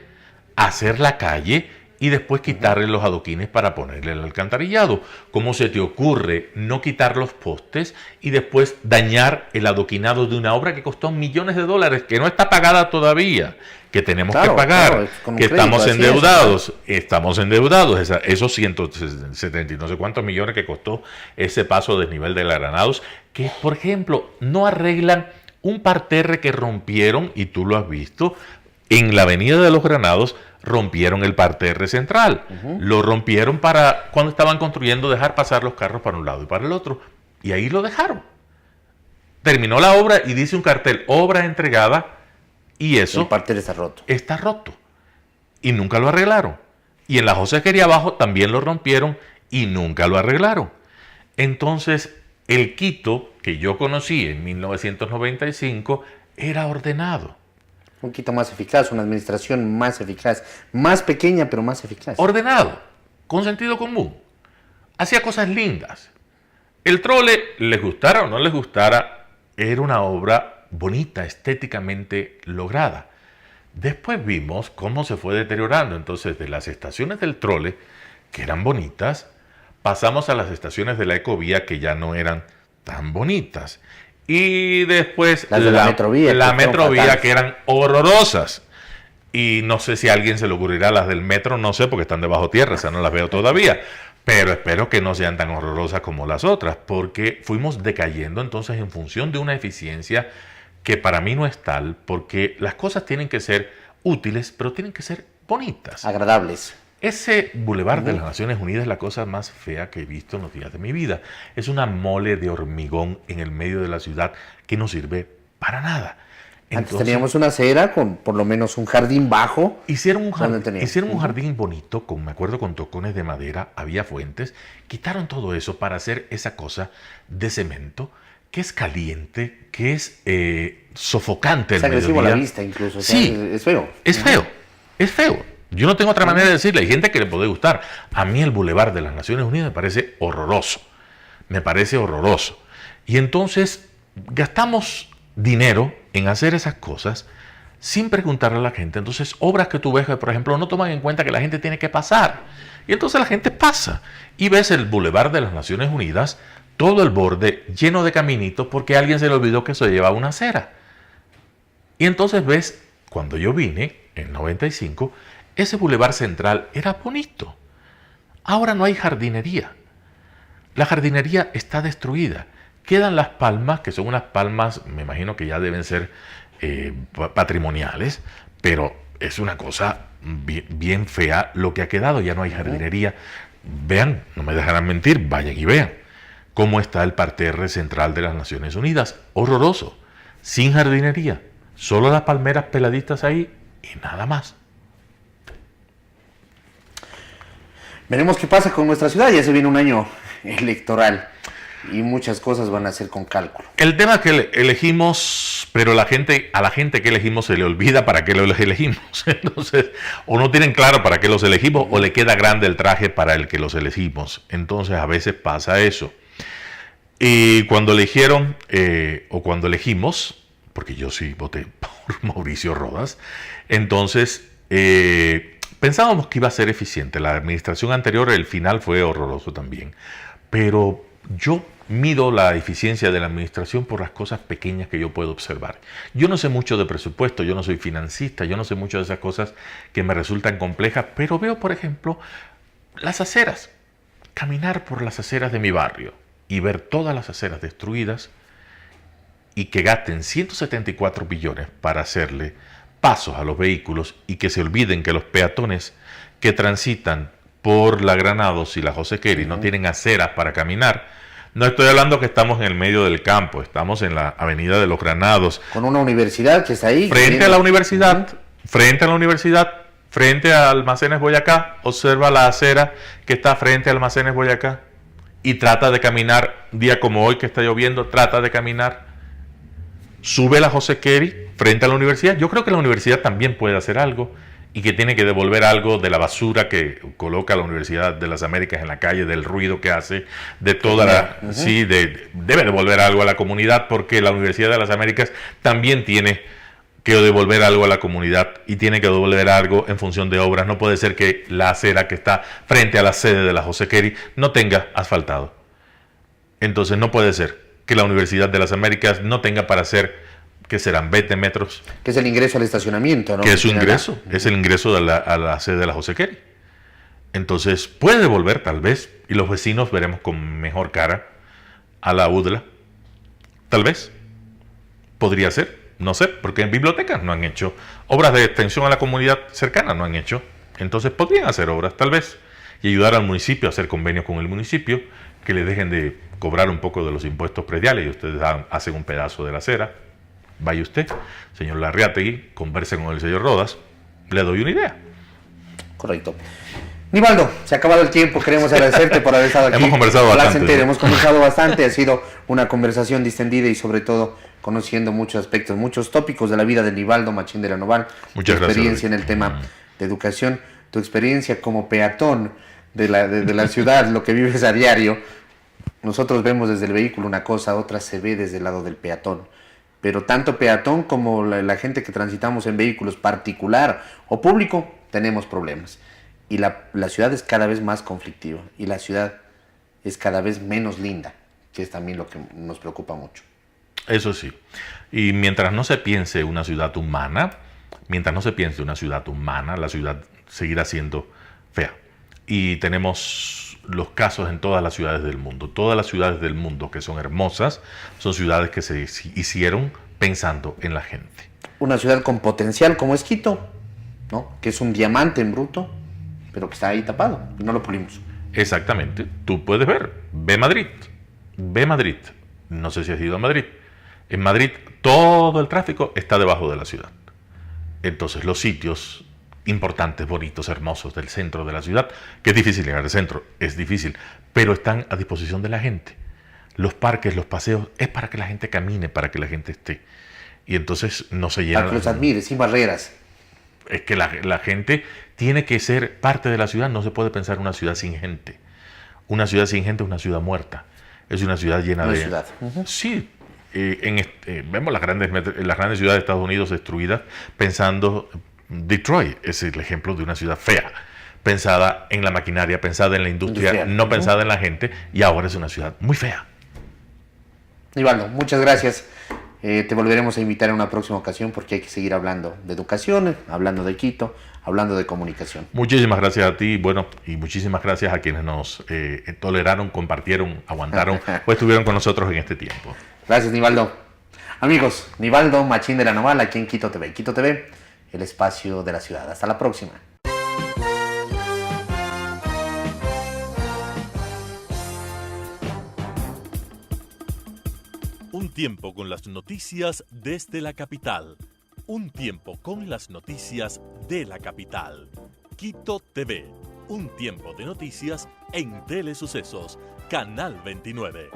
S4: hacer la calle y después quitarle los adoquines para ponerle el alcantarillado. ¿Cómo se te ocurre no quitar los postes y después dañar el adoquinado de una obra que costó millones de dólares, que no está pagada todavía, que tenemos que pagar, que estamos endeudados? Estamos endeudados, esos 170 y no sé cuántos millones que costó ese paso de desnivel de la Granados, que por ejemplo no arreglan un parterre que rompieron, y tú lo has visto, en la avenida de los Granados. Rompieron el parterre central, lo rompieron para cuando estaban construyendo dejar pasar los carros para un lado y para el otro, y ahí lo dejaron. Terminó la obra y dice un cartel, obra entregada, y eso...
S3: El parterre está roto.
S4: Está roto, y nunca lo arreglaron. Y en la Josequería abajo también lo rompieron y nunca lo arreglaron. Entonces, el Quito que yo conocí en 1995 era ordenado.
S3: Un Quito más eficaz, una administración más eficaz, más pequeña pero más eficaz.
S4: Ordenado, con sentido común. Hacía cosas lindas. El trole, les gustara o no les gustara, era una obra bonita, estéticamente lograda. Después vimos cómo se fue deteriorando. Entonces, de las estaciones del trole, que eran bonitas, pasamos a las estaciones de la Ecovía, que ya no eran tan bonitas. Y después
S3: las de la
S4: Metrovía, que eran horrorosas. Y no sé si a alguien se le ocurrirá las del metro, no sé, porque están debajo tierra, esas no las veo todavía. Pero espero que no sean tan horrorosas como las otras, porque fuimos decayendo entonces en función de una eficiencia que para mí no es tal, porque las cosas tienen que ser útiles, pero tienen que ser bonitas.
S3: Agradables.
S4: Ese Boulevard de las Naciones Unidas es la cosa más fea que he visto en los días de mi vida. Es una mole de hormigón en el medio de la ciudad que no sirve para nada.
S3: Antes teníamos una acera con por lo menos un jardín bajo.
S4: Hicieron un jardín bonito, me acuerdo, con tocones de madera, había fuentes. Quitaron todo eso para hacer esa cosa de cemento que es caliente, que es sofocante.
S3: Es agresivo a la vista incluso.
S4: Sí,
S3: es feo.
S4: Es feo, es feo. Yo no tengo otra manera de decirle. Hay gente que le puede gustar. A mí el Boulevard de las Naciones Unidas me parece horroroso. Me parece horroroso. Y entonces gastamos dinero en hacer esas cosas sin preguntarle a la gente. Entonces, obras que tú ves que, por ejemplo, no toman en cuenta que la gente tiene que pasar. Y entonces la gente pasa. Y ves el Boulevard de las Naciones Unidas, todo el borde lleno de caminitos porque a alguien se le olvidó que eso llevaba una acera. Y entonces ves, cuando yo vine, en 95... ese bulevar central era bonito. Ahora no hay jardinería. La jardinería está destruida. Quedan las palmas, que son unas palmas, me imagino que ya deben ser patrimoniales, pero es una cosa bien fea lo que ha quedado. Ya no hay jardinería. Vean, no me dejarán mentir, vayan y vean cómo está el parterre central de las Naciones Unidas. Horroroso. Sin jardinería. Solo las palmeras peladitas ahí y nada más.
S3: Veremos qué pasa con nuestra ciudad. Ya se viene un año electoral y muchas cosas van a ser con cálculo.
S4: El tema que elegimos, pero a la gente que elegimos se le olvida para qué los elegimos. Entonces, o no tienen claro para qué los elegimos, o le queda grande el traje para el que los elegimos. Entonces, a veces pasa eso. Y cuando eligieron, o cuando elegimos, porque yo sí voté por Mauricio Rodas, entonces... pensábamos que iba a ser eficiente. La administración anterior, el final fue horroroso también. Pero yo mido la eficiencia de la administración por las cosas pequeñas que yo puedo observar. Yo no sé mucho de presupuesto, yo no soy financista, yo no sé mucho de esas cosas que me resultan complejas, pero veo, por ejemplo, las aceras. Caminar por las aceras de mi barrio y ver todas las aceras destruidas y que gasten 174 billones para hacerle pasos a los vehículos y que se olviden que los peatones que transitan por la Granados y la Josequerí no tienen aceras para caminar. No estoy hablando que estamos en el medio del campo, estamos en la avenida de los Granados.
S3: Con una universidad que está ahí.
S4: Frente a la universidad, frente a Almacenes Boyacá, observa la acera que está frente a Almacenes Boyacá y trata de caminar, un día como hoy que está lloviendo, trata de caminar. Sube la Josequerí frente a la universidad. Yo creo que la universidad también puede hacer algo y que tiene que devolver algo de la basura que coloca la Universidad de las Américas en la calle, del ruido que hace, de toda la... debe devolver algo a la comunidad porque la Universidad de las Américas también tiene que devolver algo a la comunidad y tiene que devolver algo en función de obras. No puede ser que la acera que está frente a la sede de la José Keri no tenga asfaltado. Entonces no puede ser que la Universidad de las Américas no tenga para hacer, que serán 20 metros.
S3: Que es el ingreso al estacionamiento, ¿no?
S4: Que es su ingreso, es el ingreso a la sede de la José Keri. Entonces puede devolver tal vez, y los vecinos veremos con mejor cara a la UDLA. Tal vez. Podría ser. No sé, porque en bibliotecas no han hecho. Obras de extensión a la comunidad cercana no han hecho. Entonces podrían hacer obras, tal vez. Y ayudar al municipio a hacer convenios con el municipio, que le dejen de cobrar un poco de los impuestos prediales y ustedes hacen un pedazo de la acera. Vaya usted, señor Larriategui, converse con el señor Rodas. Le doy una idea.
S3: Correcto. Nivaldo, se ha acabado el tiempo. Queremos agradecerte por haber estado aquí.
S4: Hemos conversado bastante.
S3: Hemos conversado bastante. Ha sido una conversación distendida y sobre todo conociendo muchos aspectos, muchos tópicos de la vida de Nivaldo Machín de la Noval.
S4: Muchas
S3: tu experiencia
S4: gracias,
S3: en el tema de educación, tu experiencia como peatón de la ciudad, lo que vives a diario. Nosotros vemos desde el vehículo una cosa, otra se ve desde el lado del peatón. Pero tanto peatón como la gente que transitamos en vehículos particular o público, tenemos problemas. Y la ciudad es cada vez más conflictiva y la ciudad es cada vez menos linda, que es también lo que nos preocupa mucho.
S4: Eso sí. Y mientras no se piense una ciudad humana, la ciudad seguirá siendo fea. Y tenemos los casos en todas las ciudades del mundo. Todas las ciudades del mundo que son hermosas son ciudades que se hicieron pensando en la gente.
S3: Una ciudad con potencial como es Quito, ¿no? Que es un diamante en bruto, pero que está ahí tapado y no lo pulimos.
S4: Exactamente. Tú puedes ver. Ve Madrid. No sé si has ido a Madrid. En Madrid todo el tráfico está debajo de la ciudad. Entonces los sitios importantes, bonitos, hermosos del centro de la ciudad, que es difícil llegar al centro, es difícil, pero están a disposición de la gente. Los parques, los paseos, es para que la gente camine, para que la gente esté. Y entonces no se llena.
S3: Para que los admire, sin barreras.
S4: Es que la gente tiene que ser parte de la ciudad. No se puede pensar una ciudad sin gente. Una ciudad sin gente es una ciudad muerta. Es una ciudad llena de...
S3: ciudad. Uh-huh.
S4: Sí. Vemos las grandes ciudades de Estados Unidos destruidas pensando... Detroit es el ejemplo de una ciudad fea. Pensada en la maquinaria, pensada en la industria. No pensada en la gente. Y ahora es una ciudad muy fea.
S3: Nivaldo, muchas gracias. Te volveremos a invitar en una próxima ocasión porque hay que seguir hablando de educación, hablando de Quito, hablando de comunicación.
S4: Muchísimas gracias a ti, y muchísimas gracias a quienes nos toleraron, compartieron, aguantaron o estuvieron con nosotros en este tiempo.
S3: Gracias, Nivaldo. Amigos, Nivaldo Machín de la Noval aquí en Quito TV. Quito TV, el espacio de la ciudad. Hasta la próxima.
S1: Un tiempo con las noticias desde la capital. Un tiempo con las noticias de la capital. Quito TV. Un tiempo de noticias en Telesucesos, Canal 29.